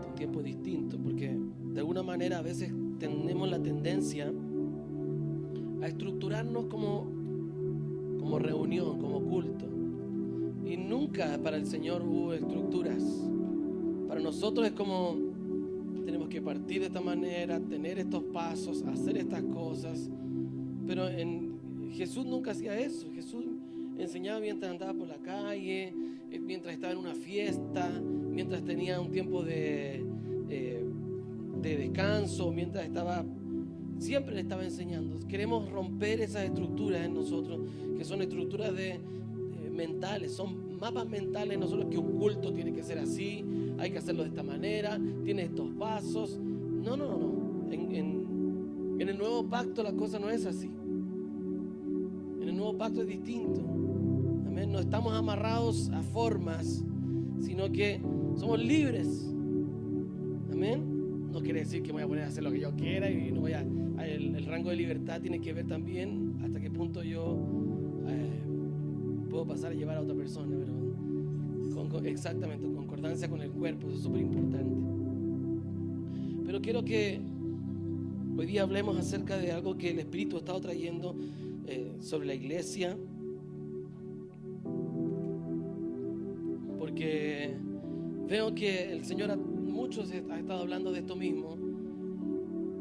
un tiempo distinto, porque de alguna manera a veces tenemos la tendencia a estructurarnos como reunión, como culto. Y nunca para el Señor hubo estructuras. Para nosotros es como tenemos que partir de esta manera, tener estos pasos, hacer estas cosas. Pero Jesús nunca hacía eso. Jesús enseñaba mientras andaba por la calle, mientras estaba en una fiesta, mientras tenía un tiempo de descanso, siempre le estaba enseñando. Queremos romper esas estructuras en nosotros, que son estructuras mentales, son mapas mentales nosotros, que un culto tiene que ser así, hay que hacerlo de esta manera, tiene estos pasos. No. En el nuevo pacto la cosa no es así. En el nuevo pacto es distinto. Amén. No estamos amarrados a formas, sino que somos libres. Amén. No quiere decir que me voy a poner a hacer lo que yo quiera y no voy a... El rango de libertad tiene que ver también hasta qué punto yo puedo pasar a llevar a otra persona, pero exactamente, concordancia con el cuerpo, eso es súper importante. Pero quiero que hoy día hablemos acerca de algo que el Espíritu ha estado trayendo sobre la iglesia, porque veo que el Señor muchos ha estado hablando de esto mismo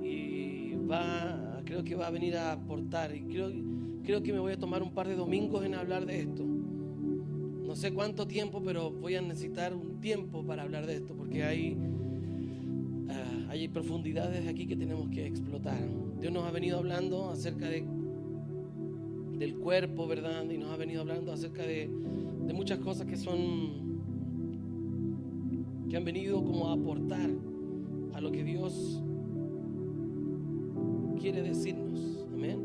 y creo que va a venir a aportar, y creo que me voy a tomar un par de domingos en hablar de esto. No sé cuánto tiempo, pero voy a necesitar un tiempo para hablar de esto, porque hay profundidades aquí que tenemos que explotar. Dios nos ha venido hablando acerca del cuerpo, ¿verdad? Y nos ha venido hablando acerca de muchas cosas que han venido como a aportar a lo que Dios quiere decirnos. Amén.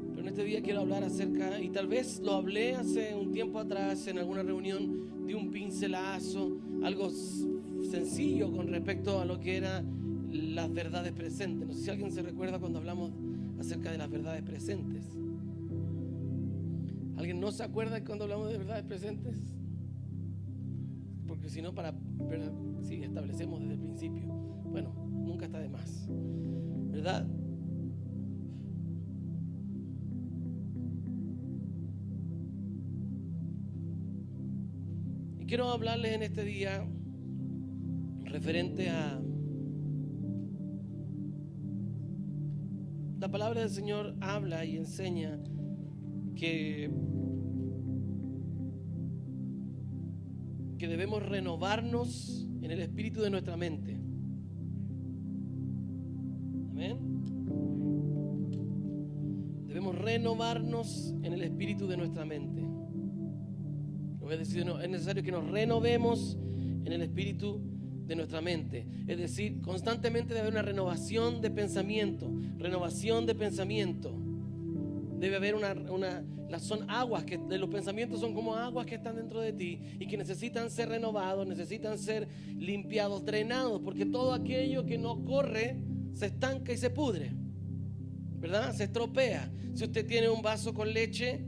Pero en este día quiero hablar acerca, y tal vez lo hablé hace un tiempo atrás en alguna reunión, de un pincelazo, algo sencillo con respecto a lo que eran las verdades presentes. No sé si alguien se recuerda cuando hablamos acerca de las verdades presentes. ¿Alguien no se acuerda cuando hablamos de verdades presentes? Porque si no, si establecemos desde el principio, bueno, nunca está de más, ¿verdad? Y quiero hablarles en este día referente a la palabra del Señor. Habla y enseña que debemos renovarnos en el espíritu de nuestra mente. Amén. Debemos renovarnos en el espíritu de nuestra mente. Lo voy a decir, es necesario que nos renovemos en el espíritu de nuestra mente. Es decir, constantemente debe haber una renovación de pensamiento. Debe haber son aguas, los pensamientos son como aguas que están dentro de ti y que necesitan ser renovados, necesitan ser limpiados, drenados, porque todo aquello que no corre se estanca y se pudre, ¿verdad? Se estropea. Si usted tiene un vaso con leche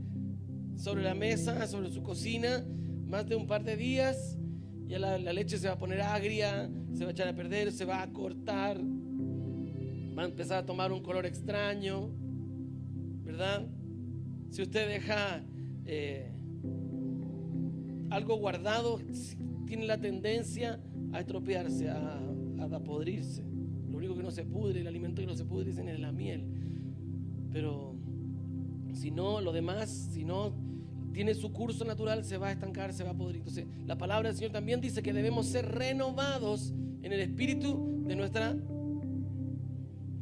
sobre la mesa, sobre su cocina, más de un par de días, ya la leche se va a poner agria, se va a echar a perder, se va a cortar, va a empezar a tomar un color extraño, ¿verdad? Si usted deja algo guardado, tiene la tendencia a estropearse, a podrirse. Lo único que no se pudre, el alimento que no se pudre, es la miel. Pero si no, lo demás, si no tiene su curso natural, se va a estancar, se va a podrir. Entonces, la palabra del Señor también dice que debemos ser renovados en el espíritu de nuestra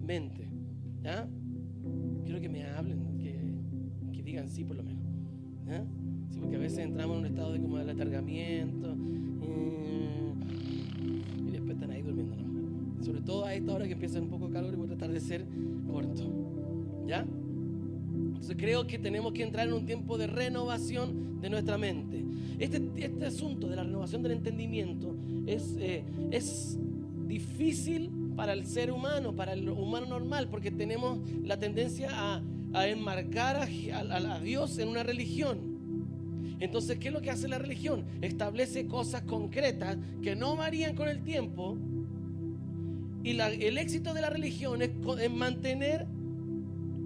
mente. ¿Ya? Quiero que me hablen, que digan sí por lo menos. ¿Ya? Sí, porque a veces entramos en un estado de como de alargamiento y después están ahí durmiendo, ¿no? Sobre todo a esta hora que empieza un poco de calor y voy a tratar de ser corto. ¿Ya? Entonces creo que tenemos que entrar en un tiempo de renovación de nuestra mente. Este asunto de la renovación del entendimiento es difícil para el ser humano, para el humano normal, porque tenemos la tendencia a enmarcar a Dios en una religión. Entonces, ¿qué es lo que hace la religión? Establece cosas concretas que no varían con el tiempo. Y el éxito de la religión es mantener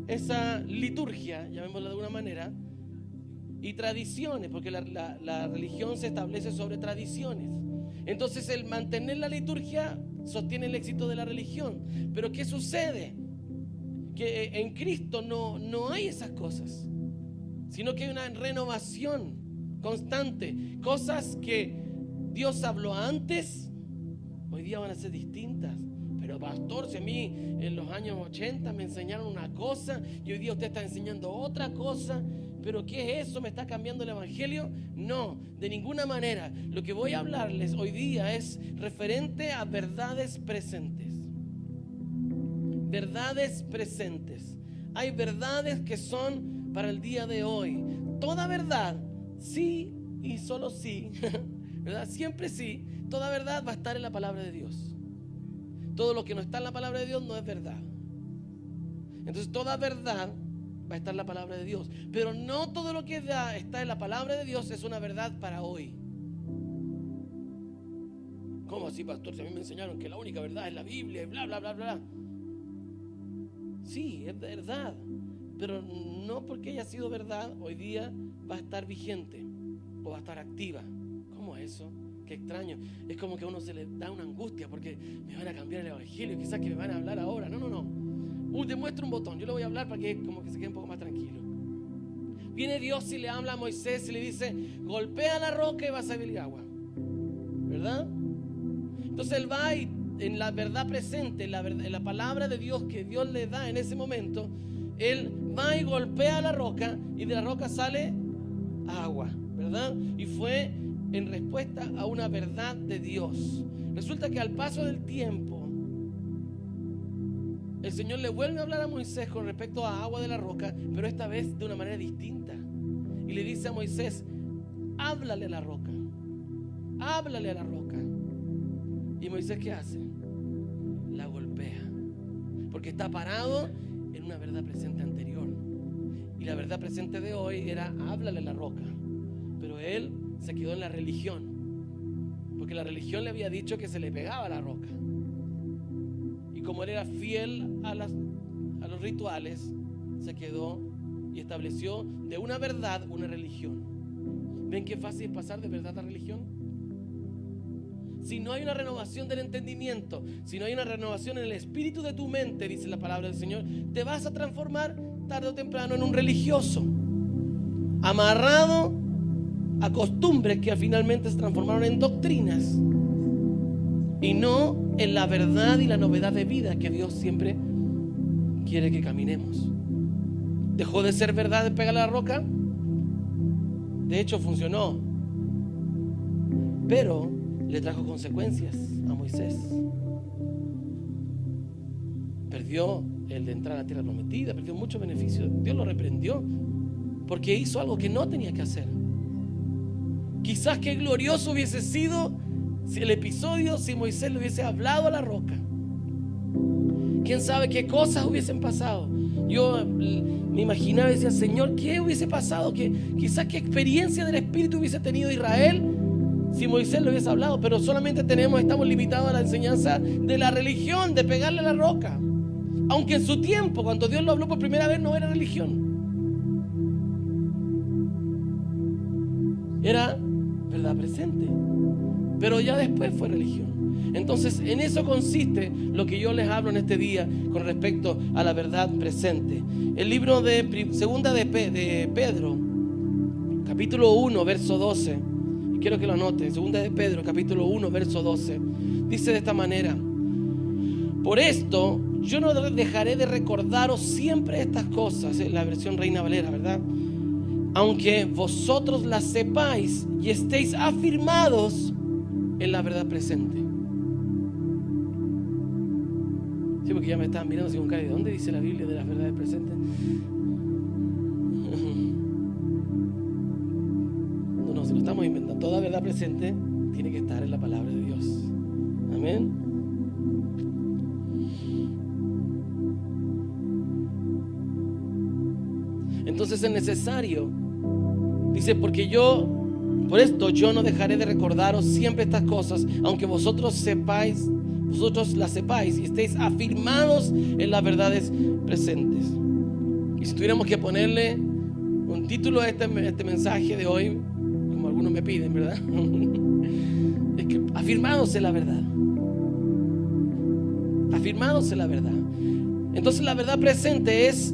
esa liturgia, llamémosla de alguna manera, y tradiciones, porque la religión se establece sobre tradiciones. Entonces, el mantener la liturgia sostiene el éxito de la religión. Pero ¿qué sucede? Que en Cristo no hay esas cosas, sino que hay una renovación constante. Cosas que Dios habló antes, hoy día van a ser distintas. Pero pastor, si a mí en los años 80 me enseñaron una cosa y hoy día usted está enseñando otra cosa, ¿pero qué es eso? ¿Me está cambiando el evangelio? No, de ninguna manera. Lo que voy a hablarles hoy día es referente a verdades presentes. Verdades presentes. Hay verdades que son para el día de hoy. Toda verdad, sí y solo sí, ¿verdad? Siempre sí. Toda verdad va a estar en la palabra de Dios. Todo lo que no está en la palabra de Dios no es verdad. Entonces toda verdad va a estar en la palabra de Dios. Pero no todo lo que está en la palabra de Dios es una verdad para hoy. ¿Cómo así, pastor? Si a mí me enseñaron que la única verdad es la Biblia y bla, bla, bla, bla. Sí, es verdad. Pero no porque haya sido verdad, hoy día va a estar vigente o va a estar activa. ¿Cómo es eso? Qué extraño. Es como que a uno se le da una angustia porque me van a cambiar el evangelio, quizás que me van a hablar ahora. No. Te muestro un botón, yo le voy a hablar para que como que se quede un poco más tranquilo. Viene Dios y le habla a Moisés y le dice: golpea la roca y va a salir agua, ¿verdad? Entonces él va y en la verdad presente, en la palabra de Dios que Dios le da en ese momento, él va y golpea la roca y de la roca sale agua, ¿verdad? Y fue en respuesta a una verdad de Dios. Resulta que al paso del tiempo el Señor le vuelve a hablar a Moisés con respecto a agua de la roca, pero esta vez de una manera distinta. Y le dice a Moisés: háblale a la roca, háblale a la roca. Y Moisés, ¿qué hace? La golpea, porque está parado en una verdad presente anterior. Y la verdad presente de hoy era: háblale a la roca. Pero él se quedó en la religión, porque la religión le había dicho que se le pegaba a la roca. Y como él era fiel a los rituales, se quedó y estableció de una verdad una religión. ¿Ven qué fácil es pasar de verdad a religión? Si no hay una renovación del entendimiento, si no hay una renovación en el espíritu de tu mente, dice la palabra del Señor, te vas a transformar tarde o temprano en un religioso, amarrado a costumbres que finalmente se transformaron en doctrinas y no en la verdad y la novedad de vida que Dios siempre quiere que caminemos. Dejó de ser verdad de pegarle a la roca. De hecho funcionó, pero le trajo consecuencias a Moisés. Perdió el de entrar a la tierra prometida, perdió muchos beneficios. Dios lo reprendió porque hizo algo que no tenía que hacer. Quizás qué glorioso hubiese sido si el episodio, si Moisés le hubiese hablado a la roca. Quién sabe qué cosas hubiesen pasado. Yo me imaginaba y decía: Señor, ¿qué hubiese pasado? Quizás qué experiencia del Espíritu hubiese tenido Israel si Moisés le hubiese hablado. Pero solamente estamos limitados a la enseñanza de la religión, de pegarle a la roca. Aunque en su tiempo, cuando Dios lo habló por primera vez, no era religión. Era verdad presente, pero ya después fue religión. Entonces en eso consiste lo que yo les hablo en este día con respecto a la verdad presente. El libro de segunda de Pedro, capítulo 1, verso 12, y quiero que lo anoten. Segunda de Pedro, capítulo 1, verso 12, dice de esta manera: por esto yo no dejaré de recordaros siempre estas cosas. Es la versión Reina Valera, ¿verdad? Aunque vosotros las sepáis y estéis afirmados en la verdad presente. Sí, porque ya me estaban mirando así con cara: ¿de dónde dice la Biblia de las verdades presentes? No, si lo estamos inventando. Toda verdad presente tiene que estar en la palabra de Dios. Amén. Entonces es necesario Dice, por esto yo no dejaré de recordaros siempre estas cosas, aunque vosotros las sepáis y estéis afirmados en las verdades presentes. Y si tuviéramos que ponerle un título a este mensaje de hoy, como algunos me piden, ¿verdad? Es que afirmados en la verdad. Afirmados en la verdad. Entonces la verdad presente es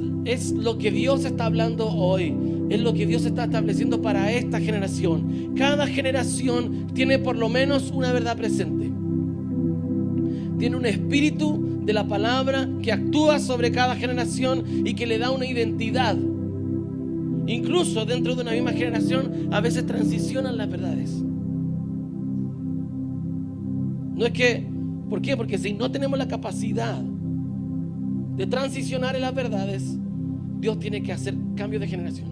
lo que Dios está hablando hoy. Es lo que Dios está estableciendo para esta generación. Cada generación tiene por lo menos una verdad presente. Tiene un espíritu de la palabra que actúa sobre cada generación y que le da una identidad. Incluso dentro de una misma generación a veces transicionan las verdades. No es que, ¿por qué? Porque si no tenemos la capacidad de transicionar en las verdades, Dios tiene que hacer cambios de generación.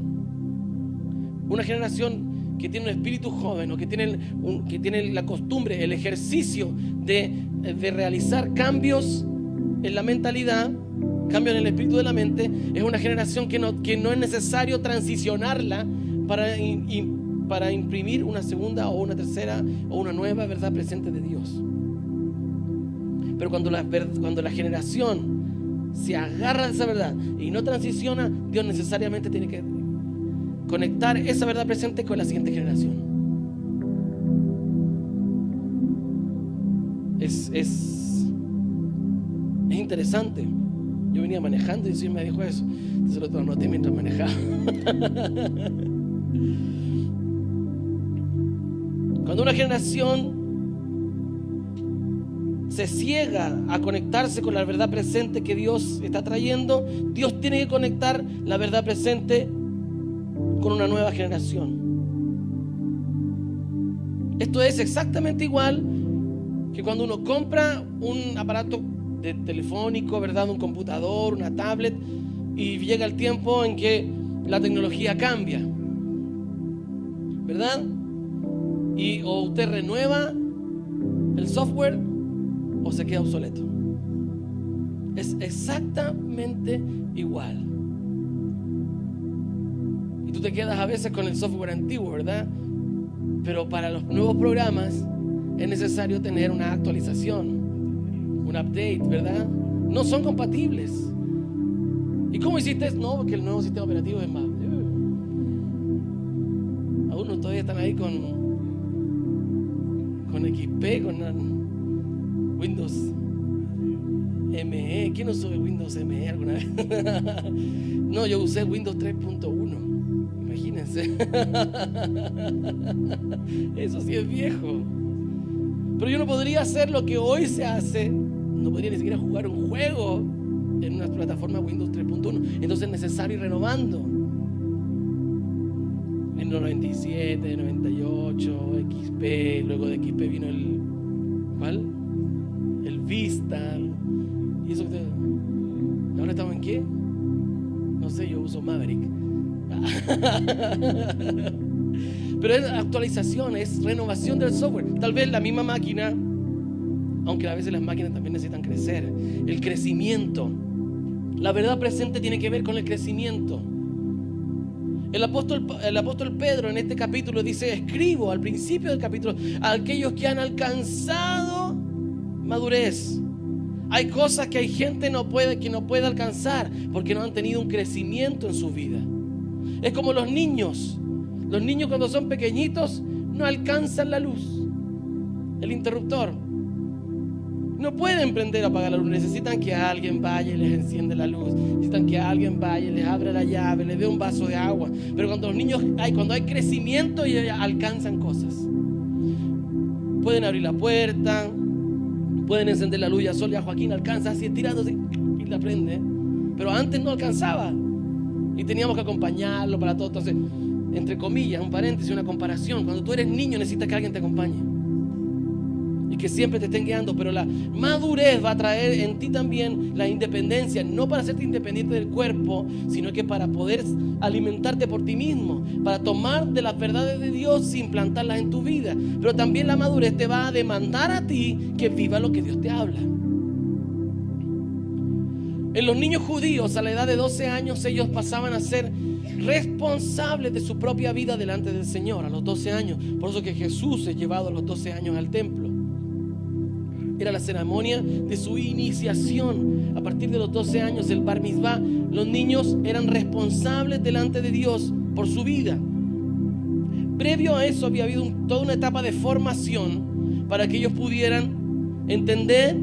Una generación que tiene un espíritu joven o que tiene la costumbre, el ejercicio de realizar cambios en la mentalidad, cambios en el espíritu de la mente, es una generación que no es necesario transicionarla para imprimir una segunda o una tercera o una nueva verdad presente de Dios. Pero cuando la generación se agarra de esa verdad y no transiciona, Dios necesariamente tiene que conectar esa verdad presente con la siguiente generación. Es interesante. Yo venía manejando y sí me dijo eso. Entonces lo anoté mientras manejaba. Cuando una generación se ciega a conectarse con la verdad presente que Dios está trayendo, Dios tiene que conectar la verdad presente con una nueva generación. Esto es exactamente igual que cuando uno compra un aparato telefónico, ¿verdad? Un computador, una tablet, y llega el tiempo en que la tecnología cambia, ¿verdad? O usted renueva el software o se queda obsoleto. Es exactamente igual. Y tú te quedas a veces con el software antiguo, ¿verdad? Pero para los nuevos programas es necesario tener una actualización, un update, ¿verdad? No son compatibles. ¿Y cómo hiciste eso? No, porque el nuevo sistema operativo es más. Algunos todavía están ahí con XP, con Windows ME. ¿Quién usó Windows ME alguna vez? No, yo usé Windows 3.1. Imagínense. Eso sí es viejo. Pero yo no podría hacer lo que hoy se hace. No podría ni siquiera jugar un juego en una plataforma Windows 3.1. Entonces es necesario ir renovando. En los 97, 98, XP. Luego de XP vino el... ¿cuál? El Vista. ¿Y eso que ahora estamos en qué? No sé, yo uso Maverick. Pero es actualización, es renovación del software. Tal vez la misma máquina, aunque a veces las máquinas también necesitan crecer. El crecimiento. La verdad presente tiene que ver con el crecimiento. El apóstol Pedro en este capítulo dice: escribo al principio del capítulo a aquellos que han alcanzado madurez. Hay cosas que hay gente que no puede alcanzar porque no han tenido un crecimiento en su vida. Es como los niños. Los niños cuando son pequeñitos no alcanzan la luz, el interruptor. No pueden prender o apagar la luz. Necesitan que alguien vaya y les enciende la luz. Necesitan que alguien vaya y les abra la llave, les dé un vaso de agua. Pero cuando los niños cuando hay crecimiento, ellos ya alcanzan cosas. Pueden abrir la puerta, pueden encender la luz. Ya Sol y a Joaquín alcanza así estirándose y la prende. Pero antes no alcanzaba y teníamos que acompañarlo para todo. Entonces, entre comillas, un paréntesis, una comparación. Cuando tú eres niño necesitas que alguien te acompañe y que siempre te estén guiando. Pero la madurez va a traer en ti también la independencia, no para hacerte independiente del cuerpo, sino que para poder alimentarte por ti mismo, para tomar de las verdades de Dios y implantarlas en tu vida. Pero también la madurez te va a demandar a ti que viva lo que Dios te habla. En los niños judíos, a la edad de 12 años, ellos pasaban a ser responsables de su propia vida delante del Señor a los 12 años. Por eso que Jesús es llevado a los 12 años al templo. Era la ceremonia de su iniciación. A partir de los 12 años, el Bar Mitzvah, los niños eran responsables delante de Dios por su vida. Previo a eso había habido toda una etapa de formación para que ellos pudieran entender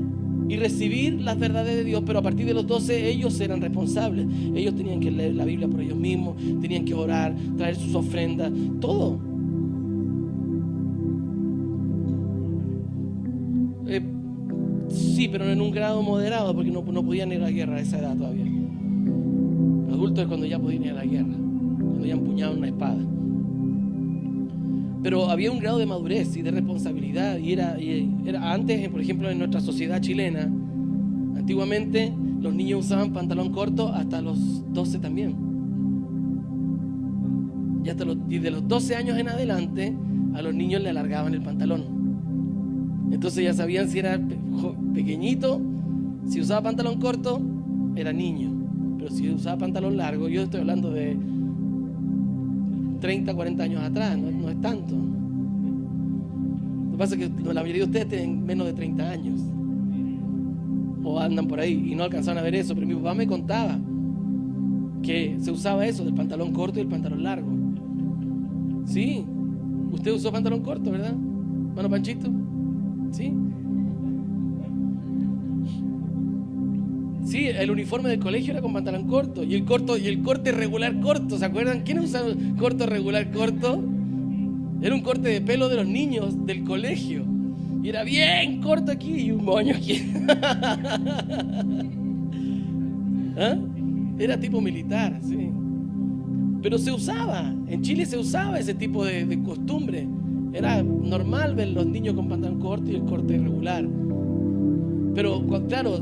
y recibir las verdades de Dios, pero a partir de los 12 ellos eran responsables. Ellos tenían que leer la Biblia por ellos mismos, tenían que orar, traer sus ofrendas, todo. Sí, pero en un grado moderado, porque no podían ir a la guerra a esa edad todavía. Adultos es cuando ya podían ir a la guerra, cuando ya empuñaban una espada. Pero había un grado de madurez y de responsabilidad, y era antes, por ejemplo, en nuestra sociedad chilena, antiguamente los niños usaban pantalón corto hasta los 12 también. Y de los 12 años en adelante a los niños le alargaban el pantalón. Entonces ya sabían si era pequeñito, si usaba pantalón corto, era niño. Pero si usaba pantalón largo, yo estoy hablando de 30, 40 años atrás, no es tanto. Lo que pasa es que la mayoría de ustedes tienen menos de 30 años o andan por ahí y no alcanzaron a ver eso, pero mi papá me contaba que se usaba eso del pantalón corto y el pantalón largo. Sí, usted usó pantalón corto, ¿verdad? Mano Panchito, ¿sí? Sí, el uniforme del colegio era con pantalón corto y el corte regular corto. ¿Se acuerdan? ¿Quiénes usaban corto regular corto? Era un corte de pelo de los niños del colegio y era bien corto aquí y un moño aquí. ¿Ah? Era tipo militar, sí. Pero se usaba, en Chile se usaba ese tipo de costumbre. Era normal ver los niños con pantalón corto y el corte regular. Pero claro,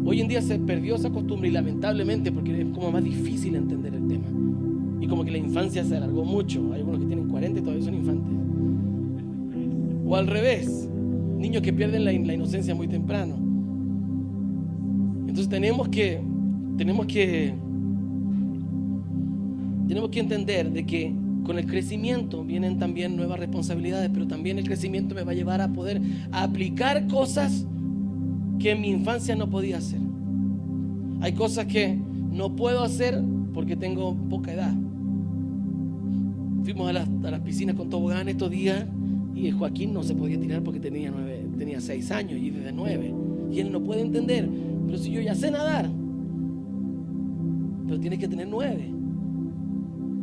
hoy en día se perdió esa costumbre y lamentablemente porque es como más difícil entender el tema. Y como que la infancia se alargó mucho. Hay algunos que tienen 40 y todavía son infantes. O al revés, niños que pierden la inocencia muy temprano. Entonces tenemos que entender de que con el crecimiento vienen también nuevas responsabilidades, pero también el crecimiento me va a llevar a poder aplicar cosas que en mi infancia no podía hacer. Hay cosas que no puedo hacer porque tengo poca edad. Fuimos a las piscinas con tobogán estos días y Joaquín no se podía tirar porque tenía 6 años y desde 9. Y él no puede entender, pero si yo ya sé nadar, pero tienes que tener 9.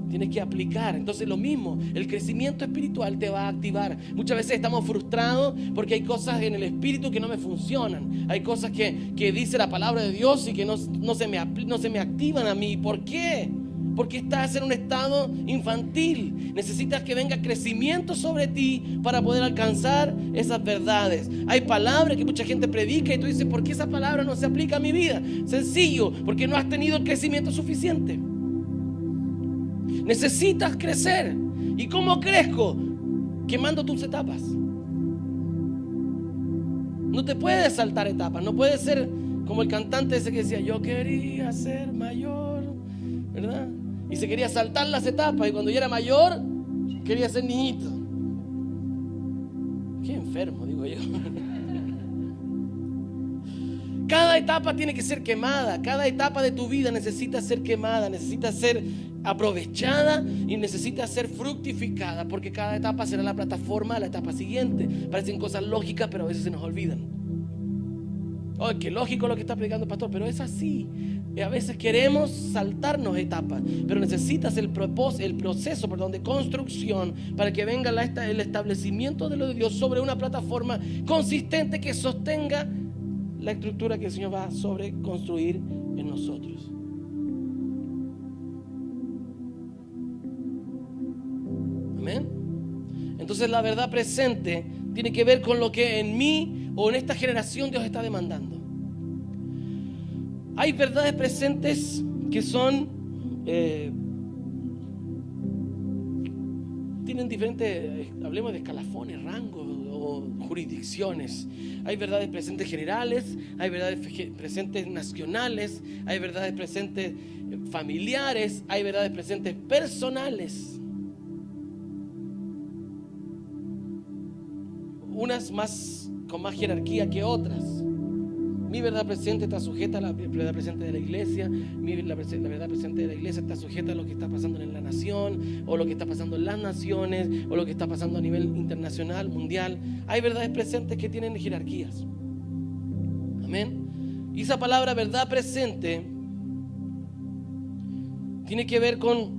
Tienes que aplicar. Entonces lo mismo, el crecimiento espiritual te va a activar. Muchas veces estamos frustrados porque hay cosas en el espíritu que no me funcionan. Hay cosas que dice la palabra de Dios y que no se me activan a mí. ¿Por qué? Porque estás en un estado infantil. Necesitas que venga crecimiento sobre ti para poder alcanzar esas verdades. Hay palabras que mucha gente predica y tú dices, ¿por qué esa palabra no se aplica a mi vida? Sencillo, porque no has tenido el crecimiento suficiente. Necesitas crecer. ¿Y cómo crezco? Quemando tus etapas. No te puedes saltar etapas. No puedes ser como el cantante ese que decía, yo quería ser mayor, ¿verdad? Y se quería saltar las etapas. Y cuando ya era mayor, quería ser niñito. Qué enfermo, digo yo. Cada etapa tiene que ser quemada. Cada etapa de tu vida necesita ser quemada, necesita ser aprovechada y necesita ser fructificada, porque cada etapa será la plataforma a la etapa siguiente. Parecen cosas lógicas, pero a veces se nos olvidan. Oh, qué lógico lo que está predicando el pastor, pero es así. A veces queremos saltarnos etapas, pero necesitas el proceso de construcción para que venga el establecimiento de lo de Dios sobre una plataforma consistente que sostenga la estructura que el Señor va a sobreconstruir en nosotros. Amén. Entonces la verdad presente tiene que ver con lo que en mí o en esta generación Dios está demandando. Hay verdades presentes que son tienen diferentes, hablemos de escalafones, rangos o jurisdicciones. Hay verdades presentes generales, hay verdades presentes nacionales, hay verdades presentes familiares, hay verdades presentes personales. Unas con más jerarquía que otras. Mi verdad presente está sujeta a la verdad presente de la iglesia. La verdad presente de la iglesia está sujeta a lo que está pasando en la nación, o lo que está pasando en las naciones, o lo que está pasando a nivel internacional, mundial. Hay verdades presentes que tienen jerarquías. Amén. Y esa palabra verdad presente tiene que ver con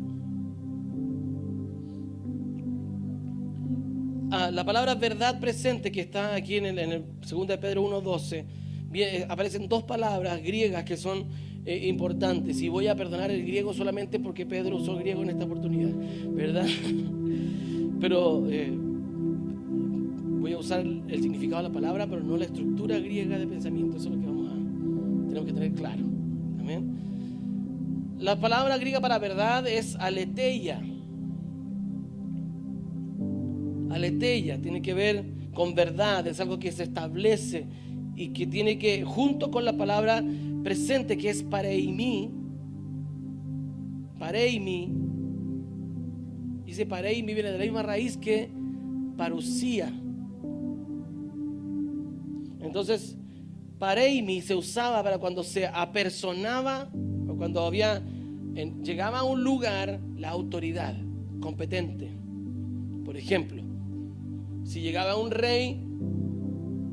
la palabra verdad presente, que está aquí en el 2 de Pedro 1:12. Aparecen dos palabras griegas que son importantes, y voy a perdonar el griego solamente porque Pedro usó griego en esta oportunidad, ¿verdad? Pero voy a usar el significado de la palabra, pero no la estructura griega de pensamiento. Eso es lo que tenemos que tener claro. Amén. La palabra griega para verdad es aletheia. Aletheia tiene que ver con verdad, es algo que se establece y que tiene que, junto con la palabra presente, que es pareimi. Dice pareimi, viene de la misma raíz que parusía. Entonces, pareimi se usaba para cuando se apersonaba, o cuando llegaba a un lugar la autoridad competente. Por ejemplo, si llegaba un rey,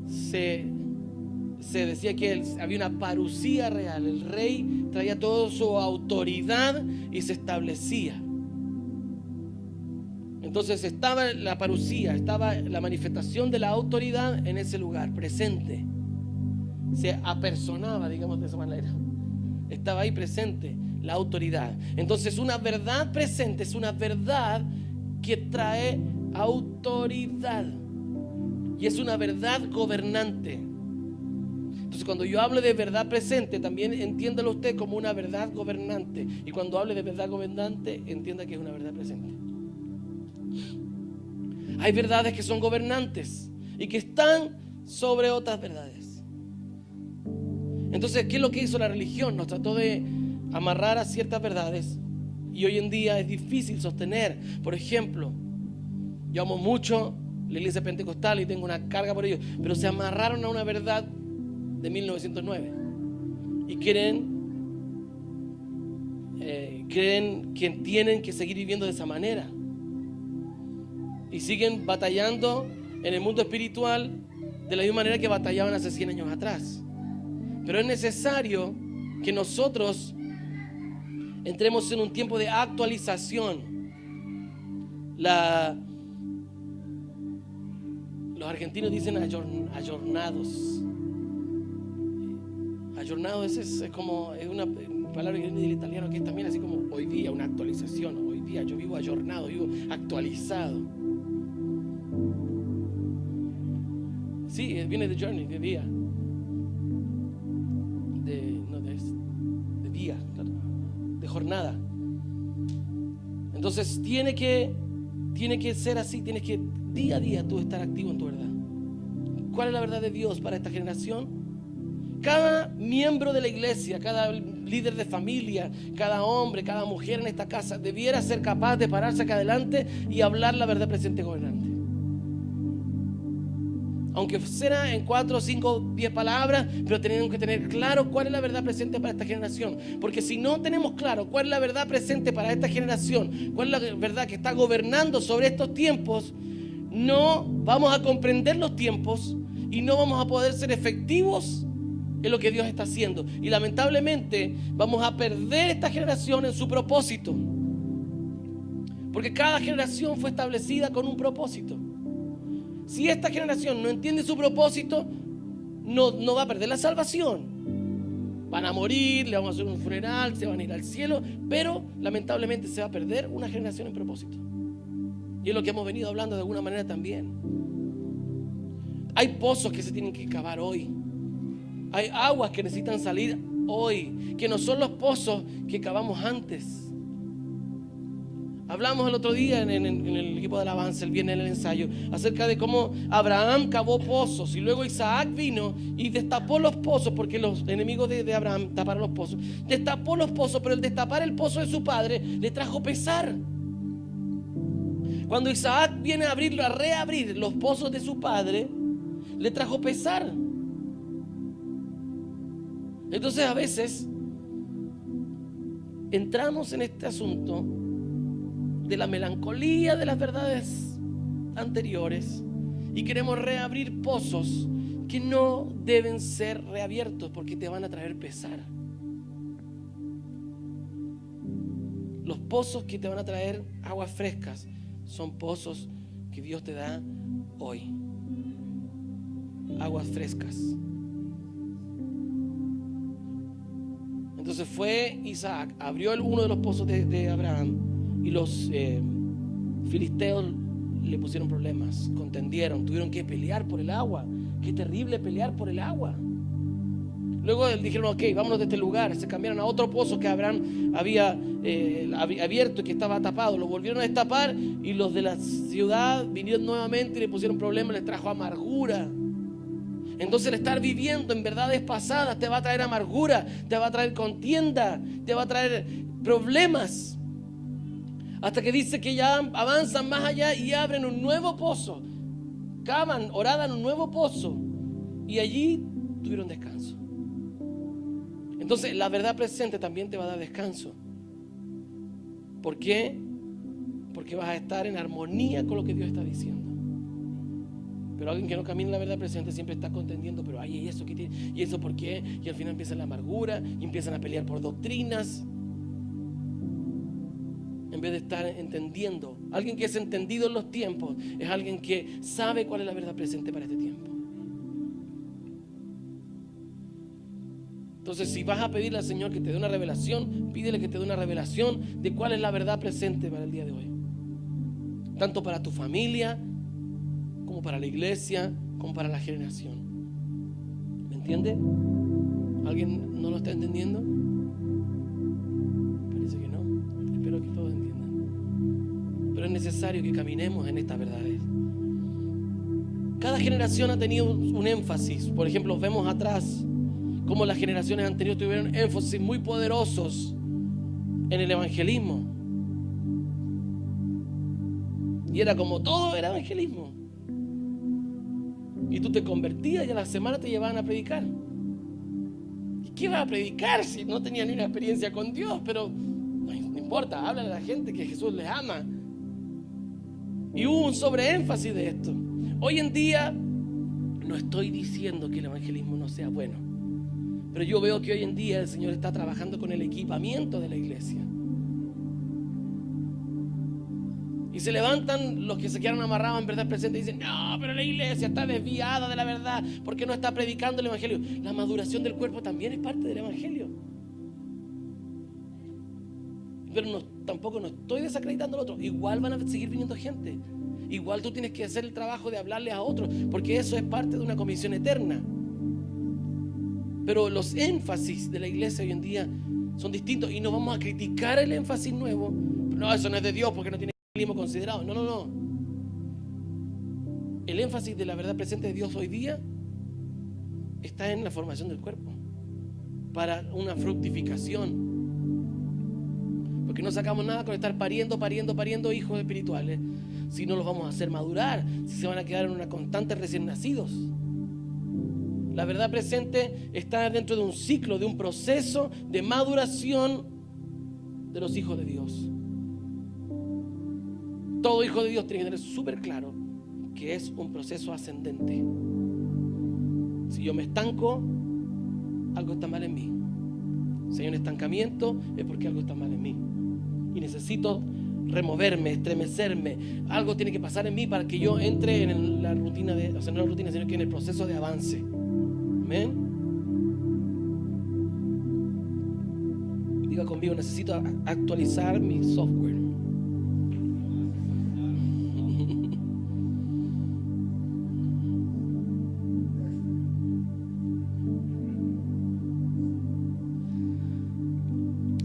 se decía que había una parusía real. El rey traía toda su autoridad y se establecía. Entonces estaba la parusía, estaba la manifestación de la autoridad en ese lugar, presente. Se apersonaba, digamos de esa manera. Estaba ahí presente la autoridad. Entonces una verdad presente es una verdad que trae autoridad. Y es una verdad gobernante. Entonces, cuando yo hablo de verdad presente, también entiéndalo usted como una verdad gobernante. Y cuando hable de verdad gobernante, entienda que es una verdad presente. Hay verdades que son gobernantes y que están sobre otras verdades. Entonces, ¿qué es lo que hizo la religión? Nos trató de amarrar a ciertas verdades, y hoy en día es difícil sostener. Por ejemplo, yo amo mucho la iglesia pentecostal y tengo una carga por ello, pero se amarraron a una verdad de 1909 y creen que tienen que seguir viviendo de esa manera, y siguen batallando en el mundo espiritual de la misma manera que batallaban hace 100 años atrás. Pero es necesario que nosotros entremos en un tiempo de actualización. Los argentinos dicen ayornados. Ayornado es una palabra que viene del italiano, que es también así como hoy día, una actualización. Hoy día yo vivo ayornado, vivo actualizado. Sí, viene de journey, de día. De día, claro, de jornada. Entonces tiene que ser así, tienes que día a día tú estar activo en tu verdad. ¿Cuál es la verdad de Dios para esta generación? Cada miembro de la iglesia, cada líder de familia, cada hombre, cada mujer en esta casa debiera ser capaz de pararse acá adelante y hablar la verdad presente gobernante. Aunque sea en 4, 5, 10 palabras, pero tenemos que tener claro cuál es la verdad presente para esta generación. Porque si no tenemos claro cuál es la verdad presente para esta generación, cuál es la verdad que está gobernando sobre estos tiempos, no vamos a comprender los tiempos y no vamos a poder ser efectivos en lo que Dios está haciendo. Y lamentablemente vamos a perder esta generación en su propósito. Porque cada generación fue establecida con un propósito. Si esta generación no entiende su propósito, no va a perder la salvación. Van a morir, le vamos a hacer un funeral, se van a ir al cielo, pero lamentablemente se va a perder una generación en propósito. Y es lo que hemos venido hablando de alguna manera también. Hay pozos que se tienen que cavar hoy. Hay aguas que necesitan salir hoy, que no son los pozos que cavamos antes. Hablamos el otro día en el equipo de alabanza, el viernes en el ensayo, acerca de cómo Abraham cavó pozos y luego Isaac vino y destapó los pozos, porque los enemigos de Abraham taparon los pozos. Destapó los pozos, pero el destapar el pozo de su padre le trajo pesar. Cuando Isaac viene a reabrir los pozos de su padre, le trajo pesar. Entonces a veces entramos en este asunto de la melancolía de las verdades anteriores y queremos reabrir pozos que no deben ser reabiertos porque te van a traer pesar. Los pozos que te van a traer aguas frescas son pozos que Dios te da hoy. Aguas frescas. Entonces fue Isaac, abrió uno de los pozos de Abraham, y los filisteos le pusieron problemas, contendieron, tuvieron que pelear por el agua. Qué terrible pelear por el agua. Luego dijeron, ok, vámonos de este lugar. Se cambiaron a otro pozo que Abraham había abierto y que estaba tapado. Lo volvieron a destapar y los de la ciudad vinieron nuevamente y le pusieron problemas, les trajo amargura. Entonces el estar viviendo en verdades pasadas te va a traer amargura, te va a traer contienda, te va a traer problemas. Hasta que dice que ya avanzan más allá y abren un nuevo pozo. Cavan, horadan un nuevo pozo. Y allí tuvieron descanso. Entonces la verdad presente también te va a dar descanso. ¿Por qué? Porque vas a estar en armonía con lo que Dios está diciendo. Pero alguien que no camina en la verdad presente siempre está contendiendo. Pero ay, ¿y eso qué tiene? ¿Y eso por qué? Y al final empieza la amargura y empiezan a pelear por doctrinas, en vez de estar entendiendo. Alguien que es entendido en los tiempos es alguien que sabe cuál es la verdad presente para este tiempo. Entonces, si vas a pedirle al Señor que te dé una revelación, pídele que te dé una revelación de cuál es la verdad presente para el día de hoy. Tanto para tu familia, como para la iglesia, como para la generación. ¿Me entiende? ¿Alguien no lo está entendiendo? Parece que no. Espero que todos entiendan. Pero es necesario que caminemos en estas verdades. Cada generación ha tenido un énfasis. Por ejemplo, vemos atrás cómo las generaciones anteriores tuvieron énfasis muy poderosos en el evangelismo. Y era como todo era evangelismo. Y tú te convertías y a la semana te llevaban a predicar. ¿Y qué vas a predicar si no tenías ni una experiencia con Dios? Pero no importa, háblale a la gente que Jesús les ama. Y hubo un sobreénfasis de esto. Hoy en día no estoy diciendo que el evangelismo no sea bueno, pero yo veo que hoy en día el Señor está trabajando con el equipamiento de la iglesia. Y se levantan los que se quedaron amarrados en verdad presente y dicen, no, pero la iglesia está desviada de la verdad porque no está predicando el evangelio. La maduración del cuerpo también es parte del evangelio. Pero tampoco no estoy desacreditando al otro. Igual van a seguir viniendo gente. Igual tú tienes que hacer el trabajo de hablarles a otros, porque eso es parte de una comisión eterna. Pero los énfasis de la iglesia hoy en día son distintos y no vamos a criticar el énfasis nuevo. No, eso no es de Dios porque no tiene evangelismo considerado. No. El énfasis de la verdad presente de Dios hoy día está en la formación del cuerpo para una fructificación. Porque no sacamos nada con estar pariendo hijos espirituales si no los vamos a hacer madurar, si se van a quedar en una constante recién nacidos. La verdad presente está dentro de un ciclo, de un proceso de maduración de los hijos de Dios. Todo hijo de Dios tiene que tener súper claro que es un proceso ascendente. Si yo me estanco, algo está mal en mí. Si hay un estancamiento, es porque algo está mal en mí. Y necesito removerme, estremecerme. Algo tiene que pasar en mí para que yo entre en la rutina no la rutina, sino que en el proceso de avance. Amén. Diga conmigo, necesito actualizar mi software.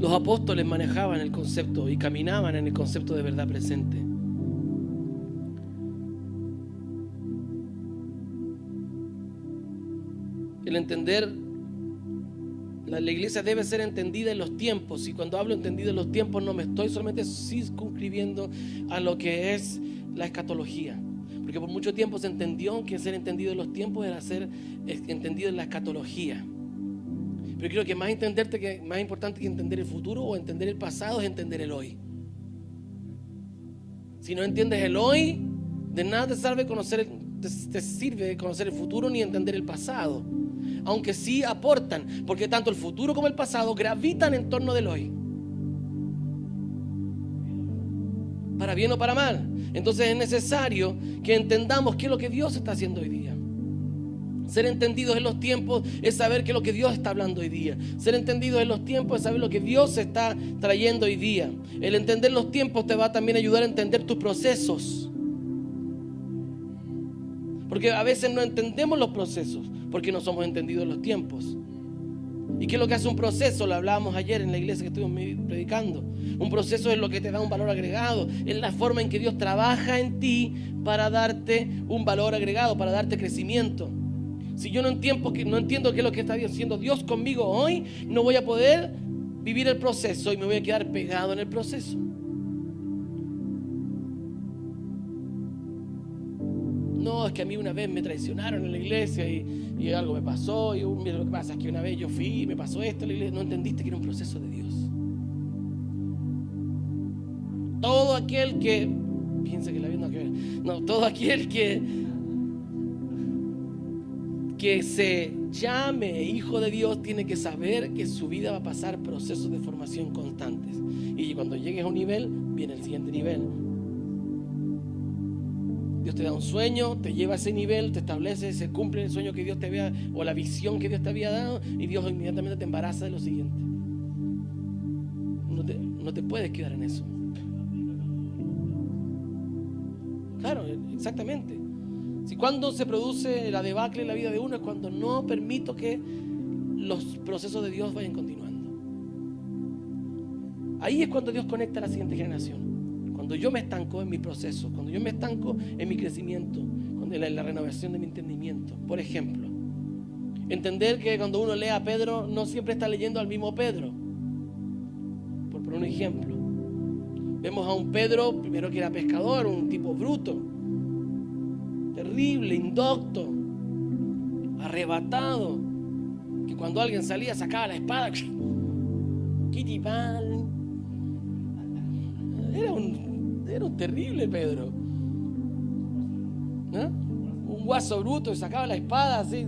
Los apóstoles manejaban el concepto y caminaban en el concepto de verdad presente. El entender, la iglesia debe ser entendida en los tiempos, y cuando hablo entendido en los tiempos no me estoy solamente circunscribiendo a lo que es la escatología, porque por mucho tiempo se entendió que ser entendido en los tiempos era ser entendido en la escatología. Pero creo que más importante que entender el futuro o entender el pasado es entender el hoy. Si no entiendes el hoy, de nada te sirve conocer el futuro ni entender el pasado. Aunque sí aportan, porque tanto el futuro como el pasado gravitan en torno del hoy, para bien o para mal. Entonces es necesario que entendamos qué es lo que Dios está haciendo hoy día. Ser entendidos en los tiempos es saber qué es lo que Dios está hablando hoy día. Ser entendidos en los tiempos es saber lo que Dios está trayendo hoy día. El entender los tiempos te va a también ayudar a entender tus procesos, porque a veces no entendemos los procesos porque no somos entendidos en los tiempos. ¿Y qué es lo que hace un proceso? Lo hablábamos ayer en la iglesia que estuvimos predicando. Un proceso es lo que te da un valor agregado. Es la forma en que Dios trabaja en ti para darte un valor agregado, para darte crecimiento. Si yo no entiendo qué es lo que está haciendo Dios conmigo hoy, no voy a poder vivir el proceso y me voy a quedar pegado en el proceso. No, es que a mí una vez me traicionaron en la iglesia y algo me pasó, y mira, lo que pasa es que una vez yo fui y me pasó esto en la iglesia. No entendiste que era un proceso de Dios. Todo aquel que piensa que la vida no hay que ver. No, todo aquel que se llame hijo de Dios tiene que saber que su vida va a pasar procesos de formación constantes. Y cuando llegues a un nivel, viene el siguiente nivel. Dios te da un sueño, te lleva a ese nivel, te establece, se cumple el sueño que Dios te había, o la visión que Dios te había dado, y Dios inmediatamente te embaraza de lo siguiente. No te puedes quedar en eso. Claro, exactamente. Si cuando se produce la debacle en la vida de uno es cuando no permito que los procesos de Dios vayan continuando. Ahí es cuando Dios conecta a la siguiente generación. Cuando yo me estanco en mi proceso, cuando yo me estanco en mi crecimiento, en la renovación de mi entendimiento. Por ejemplo, entender que cuando uno lee a Pedro, no siempre está leyendo al mismo Pedro. Por poner un ejemplo, vemos a un Pedro, primero que era pescador, un tipo bruto, terrible, indocto, arrebatado, que cuando alguien salía sacaba la espada. Kitipal. Era un terrible Pedro, ¿no? Un guaso bruto, y sacaba la espada así.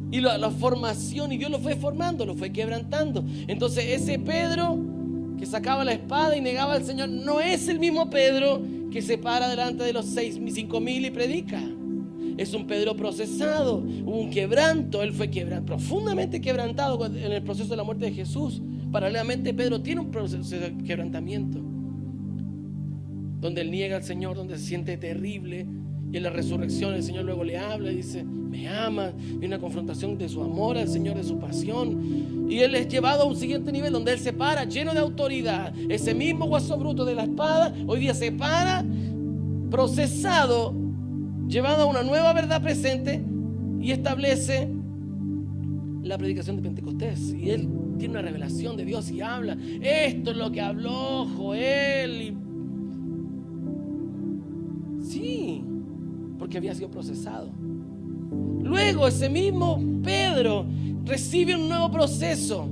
Y la formación, y Dios lo fue formando, lo fue quebrantando. Entonces ese Pedro que sacaba la espada y negaba al Señor no es el mismo Pedro que se para delante de los 5,000 y predica. Es un Pedro procesado, hubo un quebranto. Él fue profundamente quebrantado en el proceso de la muerte de Jesús. Paralelamente Pedro tiene un proceso de quebrantamiento, donde él niega al Señor, donde se siente terrible, y en la resurrección el Señor luego le habla y dice: me ama. Y una confrontación de su amor al Señor, de su pasión, y él es llevado a un siguiente nivel donde él se para lleno de autoridad. Ese mismo guaso bruto de la espada hoy día se para procesado, llevado a una nueva verdad presente, y establece la predicación de Pentecostés. Y él tiene una revelación de Dios y habla: esto es lo que habló Joel. Sí, porque había sido procesado. Luego ese mismo Pedro recibe un nuevo proceso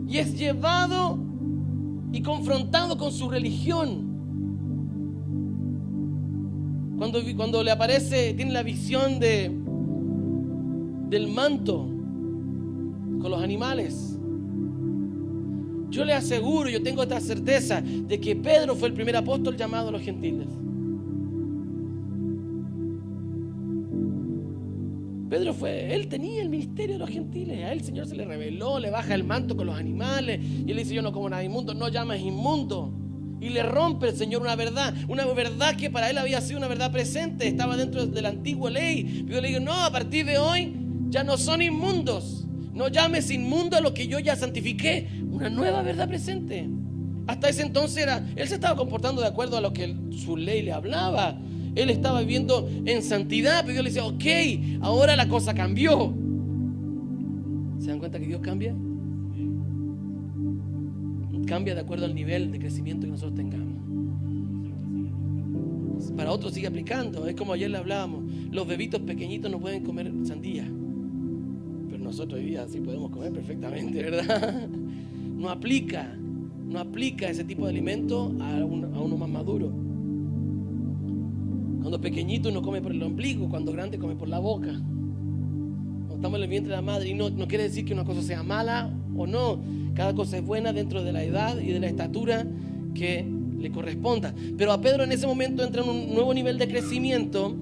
y es llevado y confrontado con su religión. Cuando le aparece, tiene la visión del manto con los animales. Yo le aseguro, yo tengo esta certeza de que Pedro fue el primer apóstol llamado a los gentiles. Él tenía el ministerio de los gentiles. A él el Señor se le reveló, le baja el manto con los animales y él dice: yo no como nada inmundo. No llames inmundo. Y le rompe el Señor una verdad que para él había sido una verdad presente, estaba dentro de la antigua ley. Pero le digo: no, a partir de hoy ya no son inmundos. No llames inmundo a lo que yo ya santifiqué. Una nueva verdad presente. Hasta ese entonces él se estaba comportando de acuerdo a lo que su ley le hablaba. Él estaba viviendo en santidad, pero Dios le decía, ok, ahora la cosa cambió. ¿Se dan cuenta que Dios cambia? Cambia de acuerdo al nivel de crecimiento que nosotros tengamos. Para otros sigue aplicando. Es como ayer le hablábamos, los bebitos pequeñitos no pueden comer sandía, pero nosotros hoy día sí podemos comer perfectamente, ¿verdad? No aplica ese tipo de alimento a uno más maduro. Cuando pequeñito uno come por el ombligo, cuando grande come por la boca. Cuando estamos en el vientre de la madre, y no quiere decir que una cosa sea mala o no. Cada cosa es buena dentro de la edad y de la estatura que le corresponda. Pero a Pedro en ese momento entra en un nuevo nivel de crecimiento.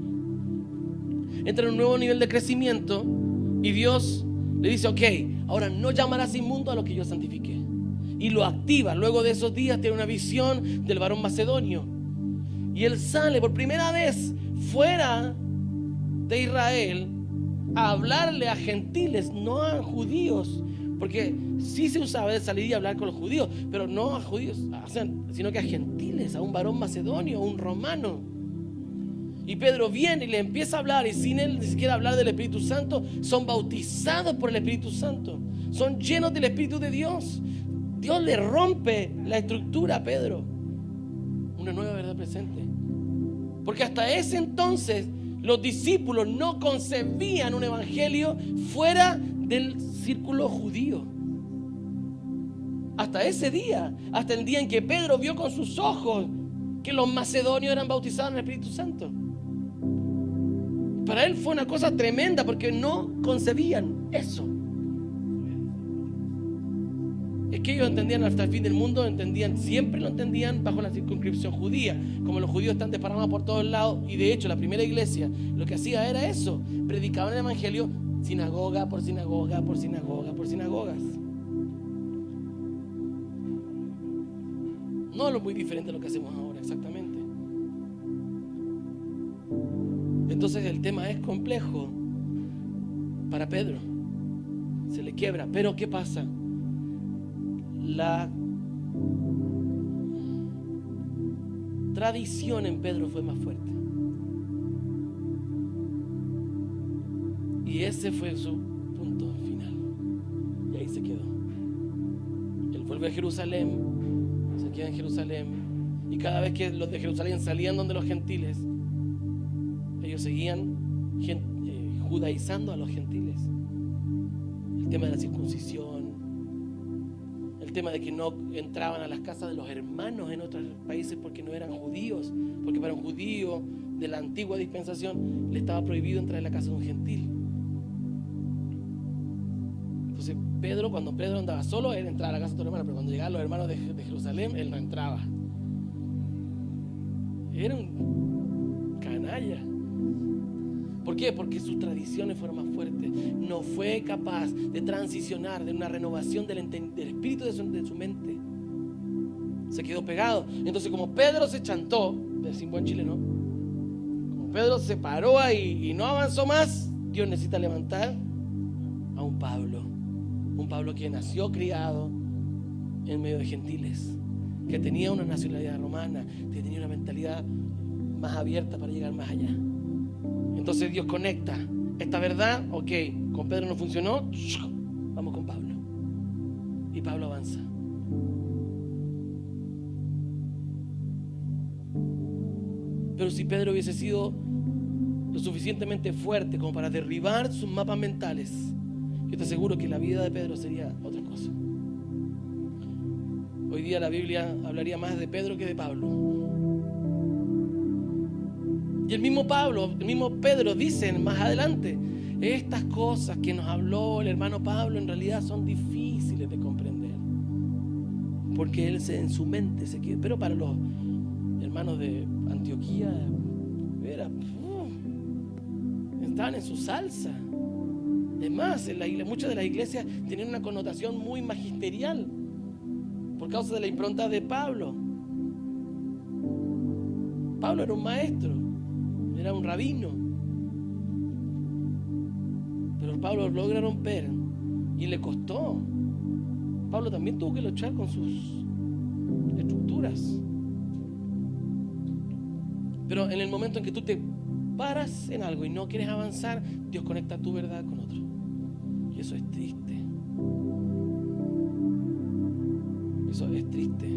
Y Dios le dice, ok, ahora no llamarás inmundo a lo que yo santifiqué. Y lo activa. Luego de esos días tiene una visión del varón macedonio. Y él sale por primera vez fuera de Israel a hablarle a gentiles, no a judíos. Porque sí se usaba de salir y hablar con los judíos, pero no a judíos, sino que a gentiles, a un varón macedonio, a un romano. Y Pedro viene y le empieza a hablar, y sin él ni siquiera hablar del Espíritu Santo, son bautizados por el Espíritu Santo, son llenos del Espíritu de Dios. Dios le rompe la estructura a Pedro. Una nueva verdad presente. Porque hasta ese entonces los discípulos no concebían un evangelio fuera del círculo judío. Hasta ese día, hasta el día en que Pedro vio con sus ojos que los macedonios eran bautizados en el Espíritu Santo. Para él fue una cosa tremenda porque no concebían eso. Es que ellos entendían hasta el fin del mundo, siempre lo entendían bajo la circunscripción judía. Como los judíos están desparramados por todos lados, y de hecho la primera iglesia lo que hacía era eso, predicaban el evangelio sinagoga por sinagoga, por sinagoga, por sinagogas. No lo muy diferente a lo que hacemos ahora, exactamente. Entonces el tema es complejo para Pedro. Se le quiebra. Pero ¿qué pasa? La tradición en Pedro fue más fuerte. Y ese fue su punto final. Y ahí se quedó. Él vuelve a Jerusalén, se queda en Jerusalén. Y cada vez que los de Jerusalén salían donde los gentiles, ellos seguían judaizando a los gentiles. El tema de la circuncisión, el tema de que no entraban a las casas de los hermanos en otros países porque no eran judíos, porque para un judío de la antigua dispensación le estaba prohibido entrar a la casa de un gentil. Entonces cuando Pedro andaba solo, él entraba a la casa de tu hermano, pero cuando llegaban los hermanos de Jerusalén, él no entraba. Era un canalla. ¿Por qué? Porque sus tradiciones fueron más fuertes. No fue capaz de transicionar de una renovación del espíritu de su mente. Se quedó pegado. Entonces, como Pedro se chantó, sin buen chileno, como Pedro se paró ahí y no avanzó más, Dios necesita levantar a un Pablo. Un Pablo que nació criado en medio de gentiles, que tenía una nacionalidad romana, que tenía una mentalidad más abierta para llegar más allá. Entonces Dios conecta esta verdad. Ok, con Pedro no funcionó, vamos con Pablo. Y Pablo avanza. Pero si Pedro hubiese sido lo suficientemente fuerte como para derribar sus mapas mentales, yo te aseguro que la vida de Pedro sería otra cosa. Hoy día la Biblia hablaría más de Pedro que de Pablo. Y el mismo Pedro dice más adelante, estas cosas que nos habló el hermano Pablo en realidad son difíciles de comprender, porque él en su mente se quedó. Pero para los hermanos de Antioquía estaban en su salsa. Además, muchas de las iglesias tenían una connotación muy magisterial por causa de la impronta de Pablo. Pablo era un maestro, era un rabino. Pero Pablo logra romper Y le costó. Pablo también tuvo que luchar con sus estructuras. Pero en el momento en que tú te paras en algo y no quieres avanzar, Dios conecta tu verdad con otro. Y eso es triste. Eso es triste.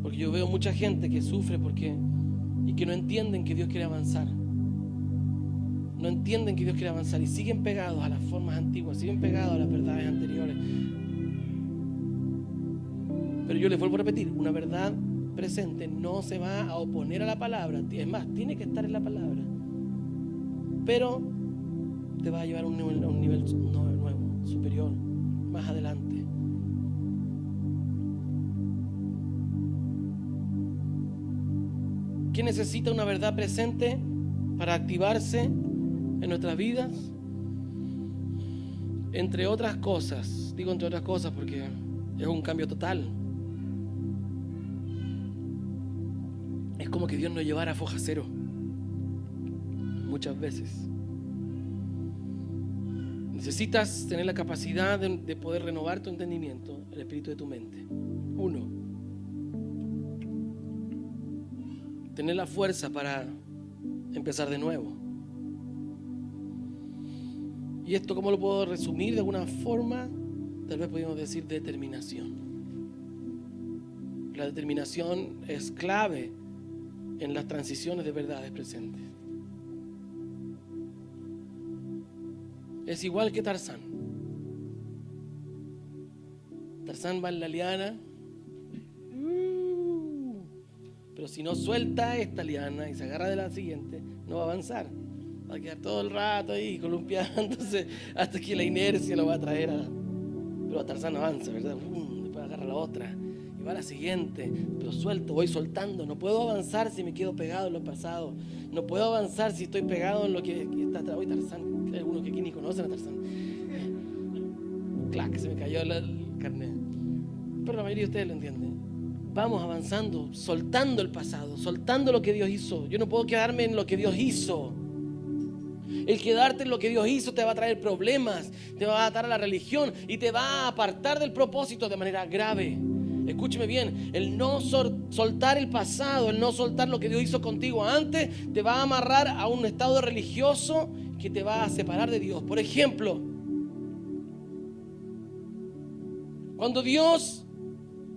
Porque yo veo mucha gente que sufre y que no entienden que Dios quiere avanzar. No entienden que Dios quiere avanzar y siguen pegados a las formas antiguas, siguen pegados a las verdades anteriores. Pero yo les vuelvo a repetir, una verdad presente no se va a oponer a la palabra. Es más, tiene que estar en la palabra. Pero te va a llevar a un nivel nuevo, superior, más adelante. ¿Quién necesita una verdad presente para activarse en nuestras vidas? Entre otras cosas, digo entre otras cosas porque es un cambio total. Es como que Dios nos llevara a foja cero. Muchas veces. Necesitas tener la capacidad de poder renovar tu entendimiento, el espíritu de tu mente. 1. Tener la fuerza para empezar de nuevo. Y esto, ¿cómo lo puedo resumir de alguna forma? Tal vez podríamos decir determinación. La determinación es clave en las transiciones de verdades presentes. Es igual que Tarzán. Tarzán va en la liana, pero si no suelta esta liana y se agarra de la siguiente, no va a avanzar. Va a quedar todo el rato ahí columpiándose hasta que la inercia lo va a traer Pero a Tarzán avanza, ¿verdad? Después agarra la otra y va a la siguiente, pero voy soltando. No puedo avanzar si me quedo pegado en lo pasado. No puedo avanzar si estoy pegado en lo que está atrás. Hoy Tarzán, hay algunos que aquí ni conocen a Tarzán. Clac, se me cayó el carnet. Pero la mayoría de ustedes lo entienden. Vamos avanzando, soltando el pasado, soltando lo que Dios hizo. Yo no puedo quedarme en lo que Dios hizo. El quedarte en lo que Dios hizo te va a traer problemas, te va a atar a la religión y te va a apartar del propósito de manera grave. Escúcheme bien, el no soltar el pasado, el no soltar lo que Dios hizo contigo antes, te va a amarrar a un estado religioso que te va a separar de Dios. Por ejemplo, cuando Dios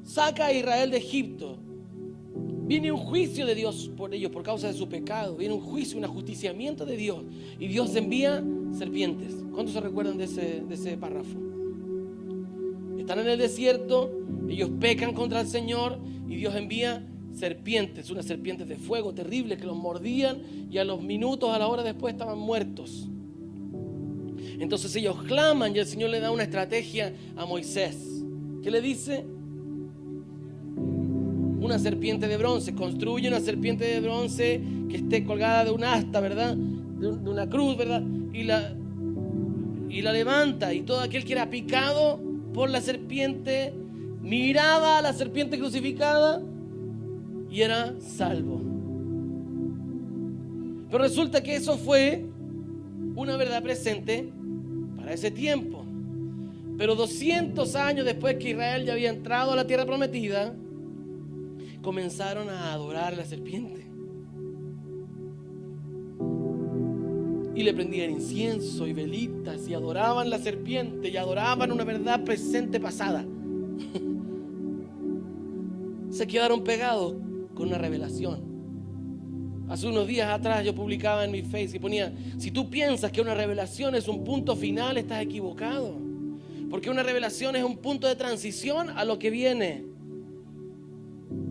saca a Israel de Egipto, viene un juicio de Dios por ellos, por causa de su pecado. Viene un juicio, un ajusticiamiento de Dios. Y Dios envía serpientes. ¿Cuántos se recuerdan de ese párrafo? Están en el desierto, ellos pecan contra el Señor y Dios envía serpientes, unas serpientes de fuego terribles que los mordían y a los minutos, a la hora después estaban muertos. Entonces ellos claman y el Señor le da una estrategia a Moisés. ¿Qué le dice? Una serpiente de bronce, construye una serpiente de bronce que esté colgada de un asta, ¿verdad? De una cruz, ¿verdad? Y la levanta, y todo aquel que era picado por la serpiente miraba a la serpiente crucificada y era salvo. Pero resulta que eso fue una verdad presente para ese tiempo. Pero 200 años después que Israel ya había entrado a la tierra prometida, comenzaron a adorar a la serpiente y le prendían incienso y velitas y adoraban la serpiente y adoraban una verdad presente pasada. Se quedaron pegados con una revelación. Hace unos días atrás yo publicaba en mi Face y ponía: si tú piensas que una revelación es un punto final, estás equivocado, porque una revelación es un punto de transición a lo que viene.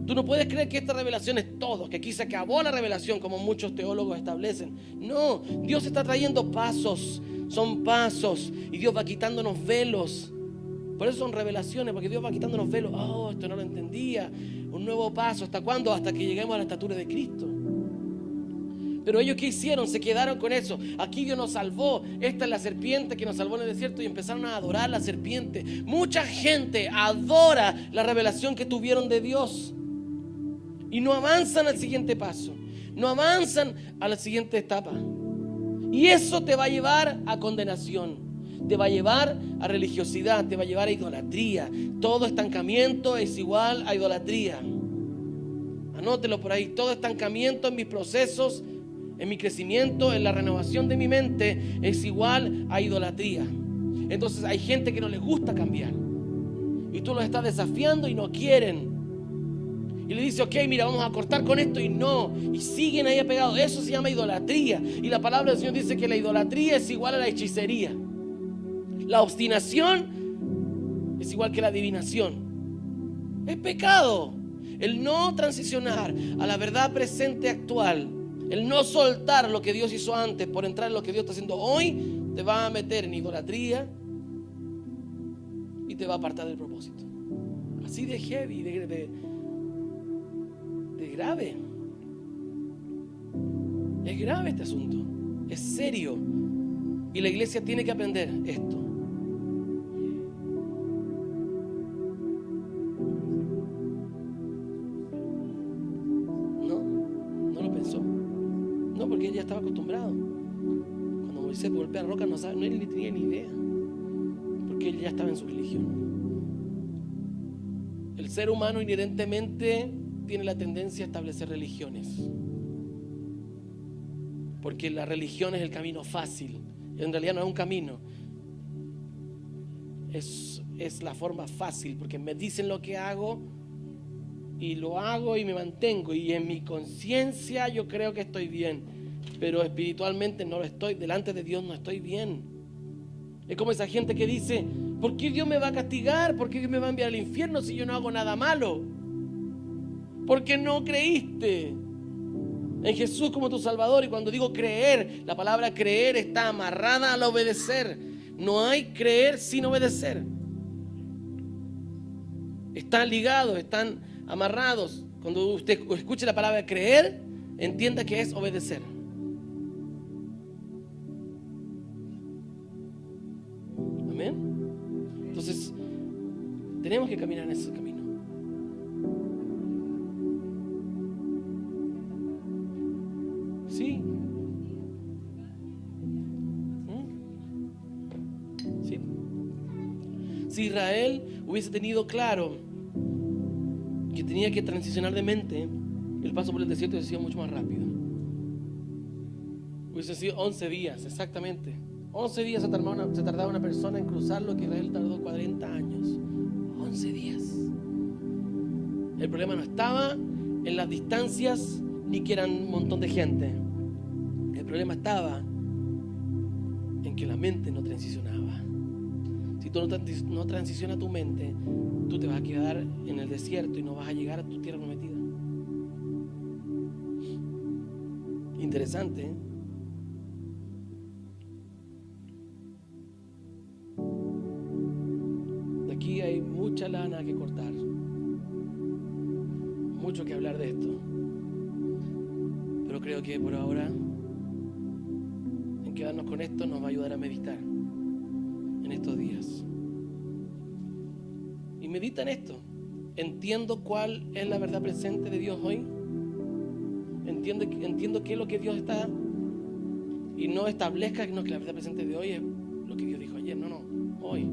Tú no puedes creer que esta revelación es todo, que aquí se acabó la revelación como muchos teólogos establecen. No, Dios está trayendo pasos, son pasos, y Dios va quitándonos velos. Por eso son revelaciones, porque Dios va quitándonos velos. Oh, esto no lo entendía. Un nuevo paso, ¿hasta cuándo? Hasta que lleguemos a la estatura de Cristo. Pero ellos, ¿qué hicieron? Se quedaron con eso. Aquí Dios nos salvó. Esta es la serpiente que nos salvó en el desierto, y empezaron a adorar la serpiente. Mucha gente adora la revelación que tuvieron de Dios y no avanzan al siguiente paso, no avanzan a la siguiente etapa. Y eso te va a llevar a condenación, te va a llevar a religiosidad, te va a llevar a idolatría. Todo estancamiento es igual a idolatría. Anótelo por ahí. Todo estancamiento en mis procesos, en mi crecimiento, en la renovación de mi mente, es igual a idolatría. Entonces hay gente que no les gusta cambiar y tú los estás desafiando y no quieren. Y le dice, ok, mira, vamos a cortar con esto, y no, y siguen ahí apegados. Eso se llama idolatría. Y la palabra del Señor dice que la idolatría es igual a la hechicería. La obstinación es igual que la adivinación. Es pecado. El no transicionar a la verdad presente actual, el no soltar lo que Dios hizo antes por entrar en lo que Dios está haciendo hoy, te va a meter en idolatría y te va a apartar del propósito. Así de heavy, de grave. Es grave este asunto. Es serio. Y la iglesia tiene que aprender esto. No lo pensó. No, porque él ya estaba acostumbrado. Cuando Moisés golpea la roca, no él ni tenía ni idea. Porque él ya estaba en su religión. El ser humano inherentemente tiene la tendencia a establecer religiones, porque la religión es el camino fácil. En realidad no es un camino, es la forma fácil, porque me dicen lo que hago y lo hago y me mantengo, y en mi conciencia yo creo que estoy bien, pero espiritualmente no lo estoy. Delante de Dios no estoy bien. Es como esa gente que dice, ¿por qué Dios me va a castigar? ¿Por qué Dios me va a enviar al infierno si yo no hago nada malo? Porque no creíste en Jesús como tu Salvador. Y cuando digo creer, la palabra creer está amarrada al obedecer. No hay creer sin obedecer. Están ligados, están amarrados. Cuando usted escuche la palabra creer, entienda que es obedecer. Amén. Entonces, tenemos que caminar en ese camino. Sí. Sí. Si Israel hubiese tenido claro que tenía que transicionar de mente, el paso por el desierto hubiese sido mucho más rápido. Hubiese sido 11 días, exactamente. 11 días se tardaba una persona en cruzar lo que Israel tardó 40 años. 11 días. El problema no estaba en las distancias ni que eran un montón de gente. El problema estaba en que la mente no transicionaba. Si tú no transicionas tu mente, tú te vas a quedar en el desierto y no vas a llegar a tu tierra prometida. Interesante, ¿eh? De aquí hay mucha lana que cortar, mucho que hablar de esto, pero creo que por ahora en quedarnos con esto nos va a ayudar a meditar en estos días. Y medita en esto. Entiendo cuál es la verdad presente de Dios hoy. Entiendo qué es lo que Dios está, y no establezca que la verdad presente de hoy es lo que Dios dijo ayer. No, hoy.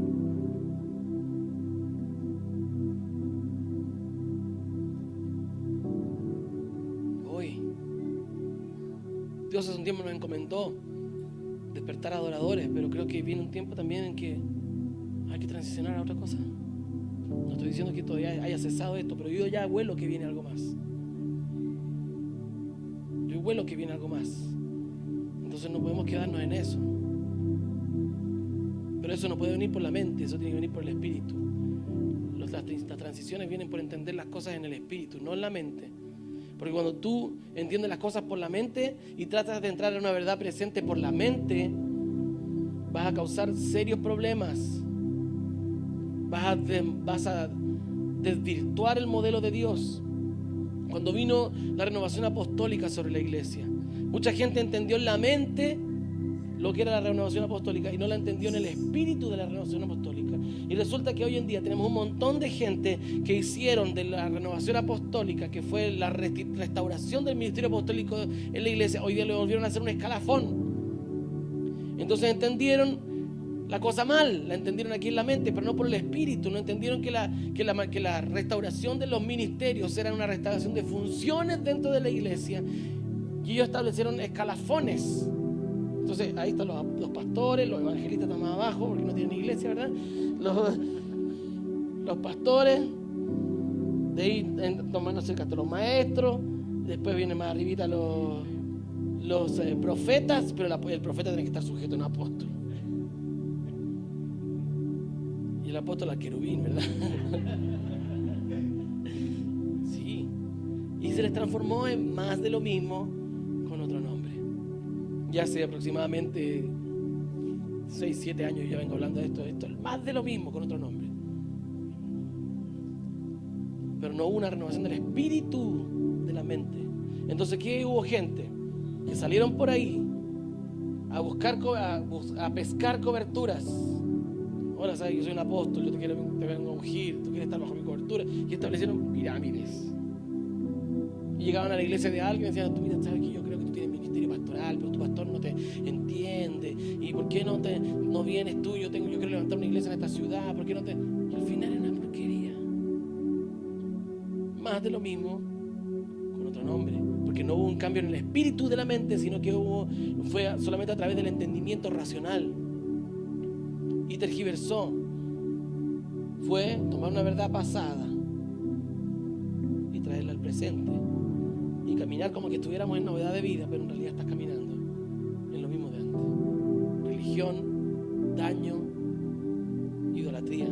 Dios hace un tiempo nos encomendó despertar adoradores, pero creo que viene un tiempo también en que hay que transicionar a otra cosa. No estoy diciendo que todavía haya cesado esto, pero yo ya huelo que viene algo más. Yo huelo que viene algo más. Entonces no podemos quedarnos en eso. Pero eso no puede venir por la mente, eso tiene que venir por el espíritu. Las transiciones vienen por entender las cosas en el espíritu, no en la mente. Porque cuando tú entiendes las cosas por la mente y tratas de entrar en una verdad presente por la mente, vas a causar serios problemas. Vas a desvirtuar el modelo de Dios. Cuando vino la renovación apostólica sobre la iglesia, mucha gente entendió en la mente lo que era la renovación apostólica y no la entendió en el espíritu de la renovación apostólica. Y resulta que hoy en día tenemos un montón de gente que hicieron de la renovación apostólica, que fue la restauración del ministerio apostólico en la iglesia, hoy día le volvieron a hacer un escalafón. Entonces entendieron la cosa mal, la entendieron aquí en la mente, pero no por el espíritu. No entendieron que la restauración de los ministerios era una restauración de funciones dentro de la iglesia. Y ellos establecieron escalafones. Entonces ahí están los pastores, los evangelistas están más abajo porque no tienen iglesia, ¿verdad? Los pastores, de ahí toman cerca los maestros, después vienen más arribita los profetas, pero el profeta tiene que estar sujeto a un apóstol. Y el apóstol al querubín, ¿verdad? Sí. Y se les transformó en más de lo mismo con otro nombre. Ya hace aproximadamente 6, 7 años ya vengo hablando de esto es más de lo mismo con otro nombre. Pero no hubo una renovación del espíritu de la mente. Entonces, ¿qué hubo? Gente que salieron por ahí a buscar, a pescar coberturas. Ahora sabes, yo soy un apóstol, yo te vengo a ungir, tú quieres estar bajo mi cobertura. Y establecieron pirámides. Y llegaban a la iglesia de alguien y decían, tú mira, sabes que yo creo que tú tienes ministerio pastoral, pero tu pastor no te entiende. ¿Y por qué no vienes tú? Yo quiero levantar una iglesia en esta ciudad, ¿por qué no te...? Y al final era una porquería. Más de lo mismo con otro nombre, porque no hubo un cambio en el espíritu de la mente, sino que fue solamente a través del entendimiento racional. Y tergiversó. Fue tomar una verdad pasada y traerla al presente y caminar como que estuviéramos en novedad de vida, pero en realidad estás caminando en lo mismo de antes. Religión, daño, idolatría.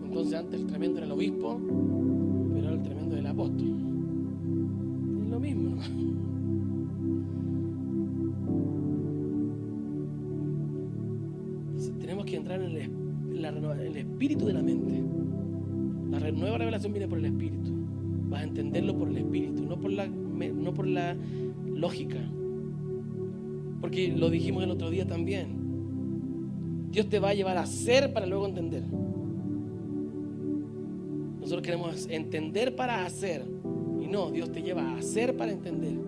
Entonces antes el tremendo era el obispo, pero ahora el tremendo era el apóstol. Es lo mismo, ¿no? Entonces, tenemos que entrar en el espíritu de la mente. La nueva revelación viene por el espíritu. Vas a entenderlo por el espíritu, no por la lógica. Porque lo dijimos el otro día también. Dios te va a llevar a hacer para luego entender. Nosotros queremos entender para hacer. Y no, Dios te lleva a hacer para entender.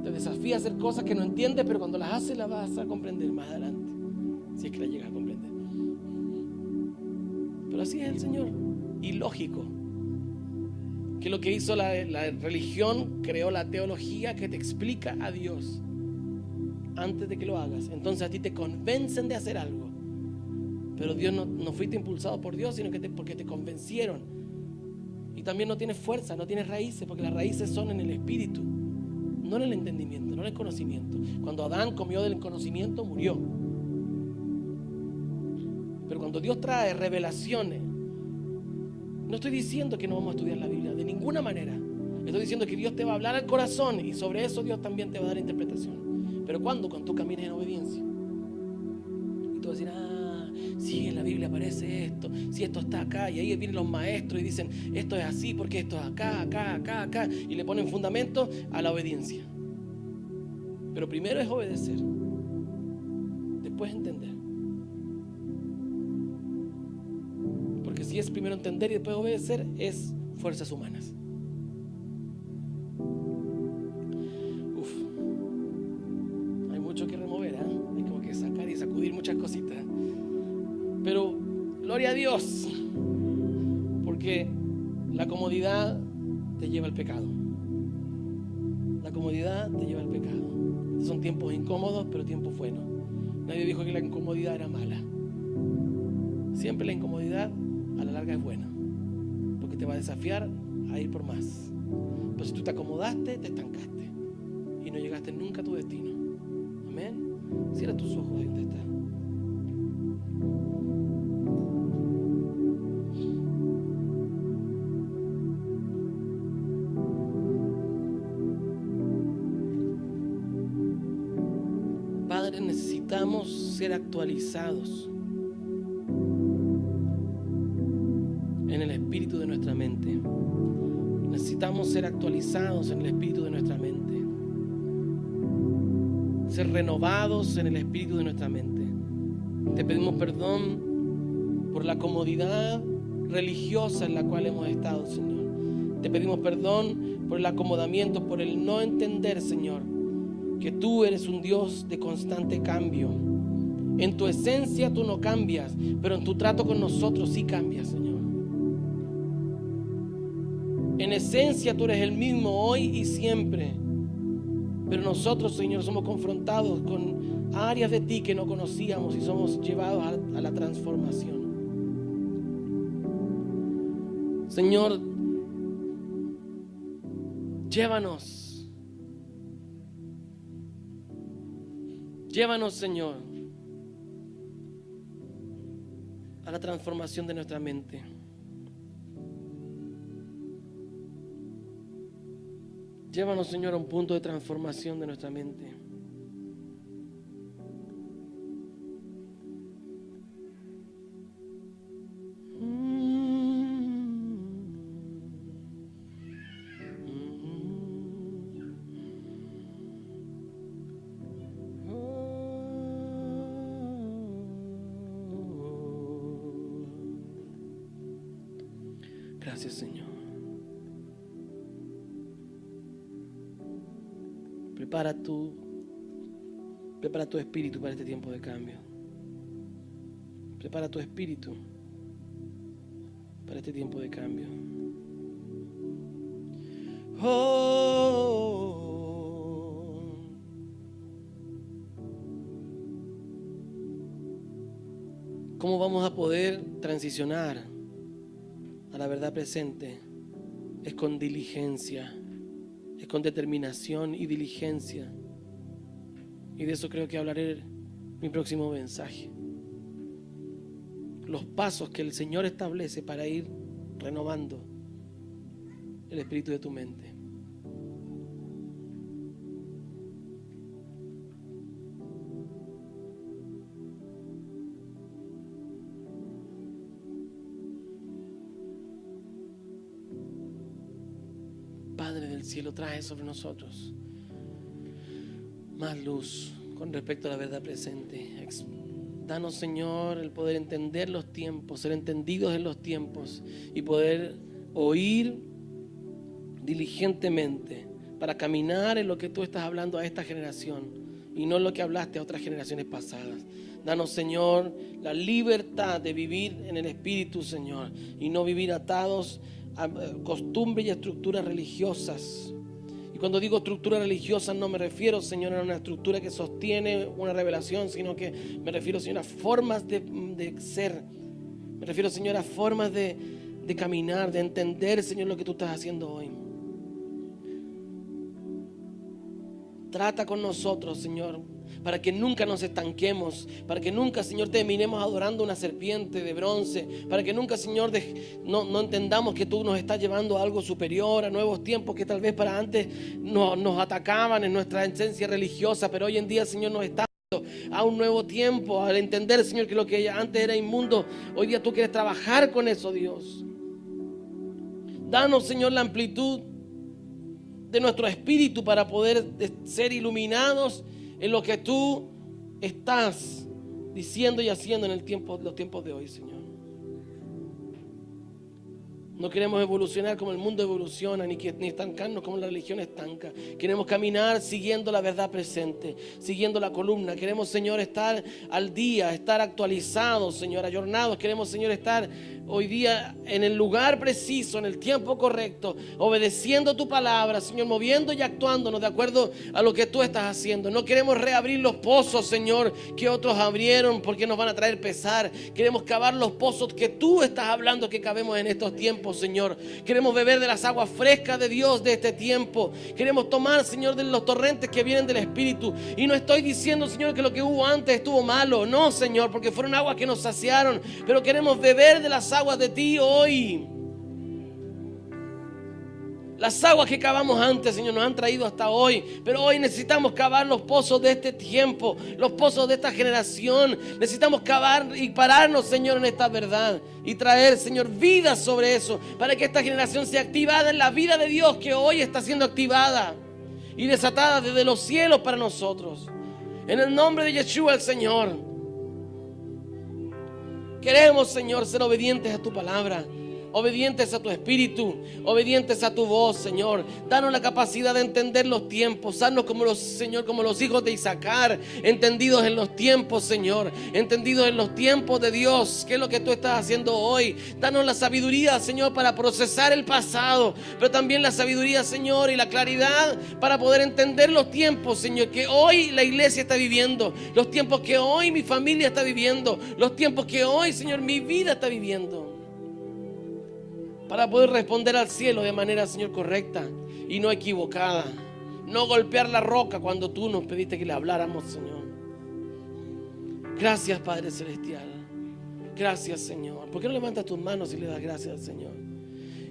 Te desafía a hacer cosas que no entiendes, pero cuando las haces las vas a comprender más adelante. Si es que las llegas a comprender. Pero así es el Señor. Ilógico. Que lo que hizo la religión, creó la teología que te explica a Dios antes de que lo hagas. Entonces a ti te convencen de hacer algo. Pero Dios no fuiste impulsado por Dios, sino porque te convencieron. Y también no tienes fuerza, no tienes raíces, porque las raíces son en el espíritu, no en el entendimiento, no en el conocimiento. Cuando Adán comió del conocimiento, murió. Pero cuando Dios trae revelaciones, no estoy diciendo que no vamos a estudiar la Biblia, de ninguna manera. Estoy diciendo que Dios te va a hablar al corazón y sobre eso Dios también te va a dar interpretación. Pero ¿cuándo? Cuando tú camines en obediencia. Y tú vas a decir, sí, en la Biblia aparece esto, si esto está acá, y ahí vienen los maestros y dicen, esto es así porque esto es acá, acá, acá, acá, y le ponen fundamento a la obediencia. Pero primero es obedecer, después entender. Porque si es primero entender y después obedecer, es fuerzas humanas. Hay mucho que remover, hay como que sacar y sacudir muchas cositas. Pero gloria a Dios, porque la comodidad te lleva al pecado. La comodidad te lleva al pecado. Son tiempos incómodos, pero tiempos buenos. Nadie dijo que la incomodidad era mala. Siempre la incomodidad a la larga es buena, porque te va a desafiar a ir por más. Pero si tú te acomodaste, te estancaste y no llegaste nunca a tu destino. Amén. Cierra tus ojos ahí donde estás. Padre, necesitamos ser actualizados en el espíritu de nuestra mente. Necesitamos ser actualizados en el espíritu de nuestra mente. Ser renovados en el espíritu de nuestra mente. Te pedimos perdón por la comodidad religiosa en la cual hemos estado, Señor. Te pedimos perdón por el acomodamiento, por el no entender, Señor, que tú eres un Dios de constante cambio. En tu esencia tú no cambias, pero en tu trato con nosotros sí cambias, Señor. En esencia tú eres el mismo hoy y siempre. Pero nosotros, Señor, somos confrontados con áreas de ti que no conocíamos y somos llevados a la transformación. Señor, llévanos. Llévanos, Señor, a la transformación de nuestra mente. Llévanos, Señor, a un punto de transformación de nuestra mente. Gracias, Señor. Prepara tu espíritu para este tiempo de cambio. Prepara tu espíritu para este tiempo de cambio. ¿Cómo vamos a poder transicionar a la verdad presente? Es con diligencia, es con determinación y diligencia. Y de eso creo que hablaré en mi próximo mensaje. Los pasos que el Señor establece para ir renovando el espíritu de tu mente. Padre del cielo, trae sobre nosotros más luz con respecto a la verdad presente. Danos, Señor, el poder entender los tiempos, ser entendidos en los tiempos y poder oír diligentemente para caminar en lo que tú estás hablando a esta generación y no en lo que hablaste a otras generaciones pasadas. Danos, Señor, la libertad de vivir en el Espíritu, Señor, y no vivir atados a costumbres y estructuras religiosas. Y cuando digo estructuras religiosas no me refiero, Señor, a una estructura que sostiene una revelación, sino que me refiero, Señor, a formas de ser. Me refiero, Señor, a formas de caminar, de entender, Señor, lo que tú estás haciendo hoy. Trata con nosotros, Señor, para que nunca nos estanquemos, para que nunca, Señor, terminemos adorando una serpiente de bronce, para que nunca, Señor, no entendamos que tú nos estás llevando a algo superior, a nuevos tiempos que tal vez para antes nos atacaban en nuestra esencia religiosa, pero hoy en día, Señor, nos está a un nuevo tiempo, al entender, Señor, que lo que antes era inmundo, hoy día tú quieres trabajar con eso, Dios. Danos, Señor, la amplitud de nuestro espíritu para poder ser iluminados en lo que tú estás diciendo y haciendo en los tiempos de hoy, Señor. No queremos evolucionar como el mundo evoluciona, ni estancarnos como la religión estanca. Queremos caminar siguiendo la verdad presente, siguiendo la columna. Queremos, Señor, estar al día, estar actualizados, Señor, ayornados. Queremos, Señor, estar hoy día en el lugar preciso, en el tiempo correcto, obedeciendo tu palabra, Señor, moviendo y actuándonos de acuerdo a lo que tú estás haciendo. No queremos reabrir los pozos, Señor, que otros abrieron porque nos van a traer pesar. Queremos cavar los pozos que tú estás hablando que cabemos en estos tiempos, Señor. Queremos beber de las aguas frescas de Dios de este tiempo. Queremos tomar, Señor, de los torrentes que vienen del Espíritu. Y no estoy diciendo, Señor, que lo que hubo antes estuvo malo. No, Señor, porque fueron aguas que nos saciaron. Pero queremos beber de las aguas de ti hoy. Las aguas que cavamos antes, Señor, nos han traído hasta hoy. Pero hoy necesitamos cavar los pozos de este tiempo, los pozos de esta generación. Necesitamos cavar y pararnos, Señor, en esta verdad. Y traer, Señor, vida sobre eso. Para que esta generación sea activada en la vida de Dios que hoy está siendo activada y desatada desde los cielos para nosotros. En el nombre de Yeshua, el Señor. Queremos, Señor, ser obedientes a tu palabra. obedientes a tu espíritu, obedientes a tu voz, Señor. Danos la capacidad de entender los tiempos. Haznos como Señor, como los hijos de Isaacar, entendidos en los tiempos, Señor, entendidos en los tiempos de Dios. ¿Qué es lo que tú estás haciendo hoy? Danos la sabiduría, Señor, para procesar el pasado, pero también la sabiduría, Señor, y la claridad para poder entender los tiempos, Señor, que hoy la iglesia está viviendo, los tiempos que hoy mi familia está viviendo, los tiempos que hoy, Señor, mi vida está viviendo, para poder responder al cielo de manera, Señor, correcta y no equivocada. No golpear la roca cuando tú nos pediste que le habláramos, Señor. Gracias, Padre Celestial. Gracias, Señor. ¿Por qué no levantas tus manos y le das gracias al Señor?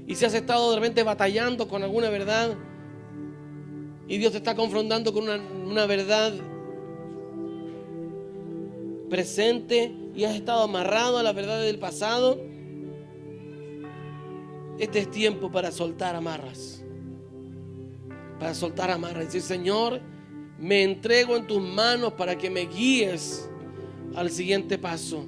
Y si has estado de repente batallando con alguna verdad y Dios te está confrontando con una verdad presente y has estado amarrado a la verdad del pasado, este es tiempo para soltar amarras. Para soltar amarras. Y decir: Señor, me entrego en tus manos para que me guíes al siguiente paso,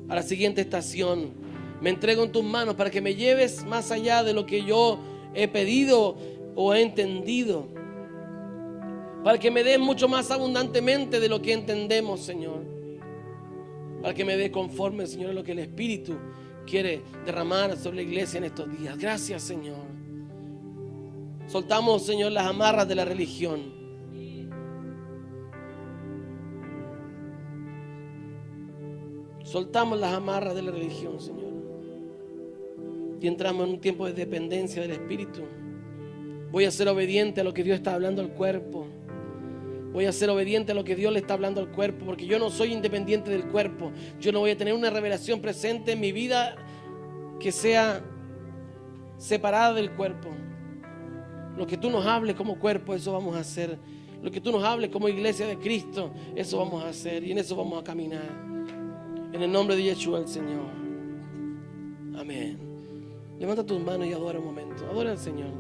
a la siguiente estación. Me entrego en tus manos para que me lleves más allá de lo que yo he pedido o he entendido. Para que me des mucho más abundantemente de lo que entendemos, Señor. Para que me des conforme, Señor, a lo que el Espíritu quiere derramar sobre la iglesia en estos días. Gracias, Señor. Soltamos, Señor, las amarras de la religión. Soltamos las amarras de la religión, Señor. Y entramos en un tiempo de dependencia del Espíritu. Voy a ser obediente a lo que Dios está hablando al cuerpo. Voy a ser obediente a lo que Dios le está hablando al cuerpo, porque yo no soy independiente del cuerpo. Yo no voy a tener una revelación presente en mi vida que sea separada del cuerpo. Lo que tú nos hables como cuerpo, eso vamos a hacer. Lo que tú nos hables como iglesia de Cristo, eso vamos a hacer. Y en eso vamos a caminar. En el nombre de Yeshua, el Señor. Amén. Levanta tus manos y adora un momento. Adora al Señor.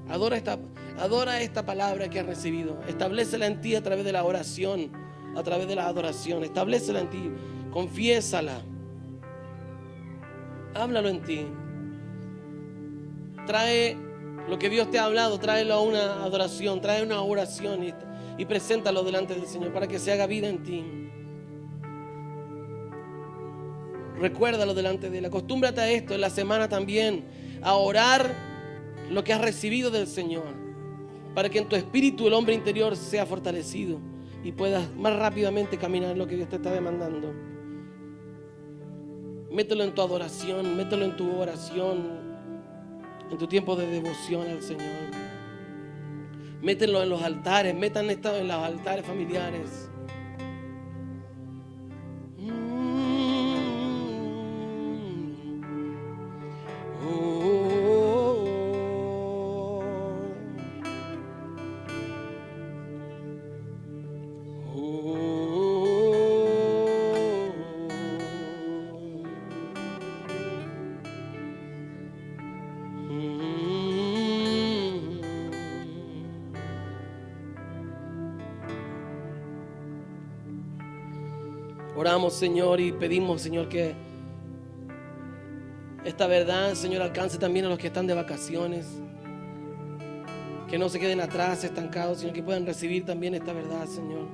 Adora esta palabra que has recibido. Establécela en ti a través de la oración, a través de la adoración. Establécela en ti. Confiésala. Háblalo en ti. Trae lo que Dios te ha hablado, tráelo a una adoración, trae una oración y preséntalo delante del Señor para que se haga vida en ti. Recuérdalo delante de Él. Acostúmbrate a esto en la semana también, a orar lo que has recibido del Señor, para que en tu espíritu el hombre interior sea fortalecido y puedas más rápidamente caminar lo que Dios te está demandando. Mételo en tu adoración, mételo en tu oración, en tu tiempo de devoción al Señor. Mételo en los altares, metan esto en los altares familiares. Oramos, Señor, y pedimos, Señor, que esta verdad, Señor, alcance también a los que están de vacaciones. Que no se queden atrás, estancados, sino que puedan recibir también esta verdad, Señor.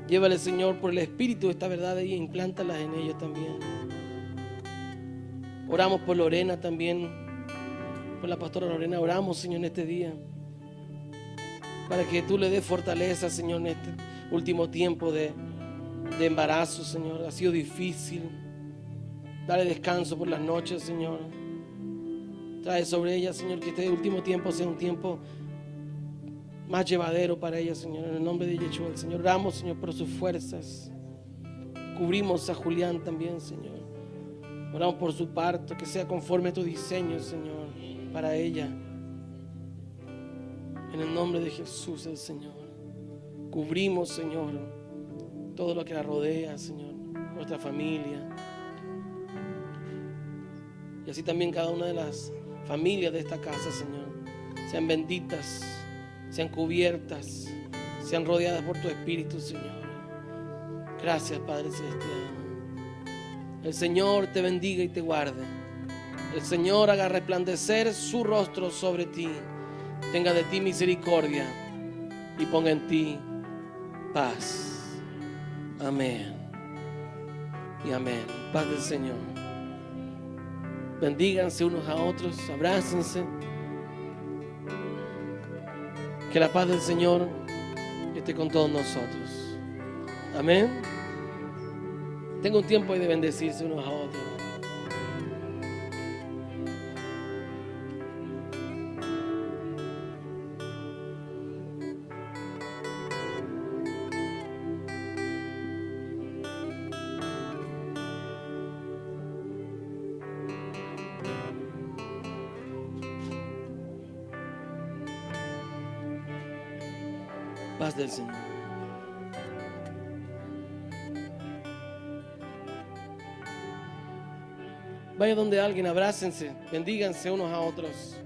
Llévale, Señor, por el Espíritu esta verdad y implántalas en ellos también. Oramos por Lorena también, por la pastora Lorena. Oramos, Señor, en este día, para que tú le des fortaleza, Señor, en este último tiempo de embarazo, Señor. Ha sido difícil. Dale descanso por las noches, Señor. Trae sobre ella, Señor, que este último tiempo sea un tiempo más llevadero para ella, Señor. En el nombre de Yeshua, el Señor. Oramos, Señor, por sus fuerzas. Cubrimos a Julián también, Señor. Oramos por su parto, que sea conforme a tu diseño, Señor, para ella. En el nombre de Jesús, el Señor. Cubrimos, Señor, todo lo que la rodea, Señor, nuestra familia. Y así también cada una de las familias de esta casa, Señor, sean benditas, sean cubiertas, sean rodeadas por tu Espíritu, Señor. Gracias, Padre Celestial. El Señor te bendiga y te guarde. El Señor haga resplandecer su rostro sobre ti, tenga de ti misericordia y ponga en ti paz. Amén y amén. Paz del Señor. Bendíganse unos a otros, abrácense. Que la paz del Señor esté con todos nosotros. Amén. Tengo un tiempo de bendecirse unos a otros. Paz del Señor. Vaya donde alguien, abrácense, bendíganse unos a otros.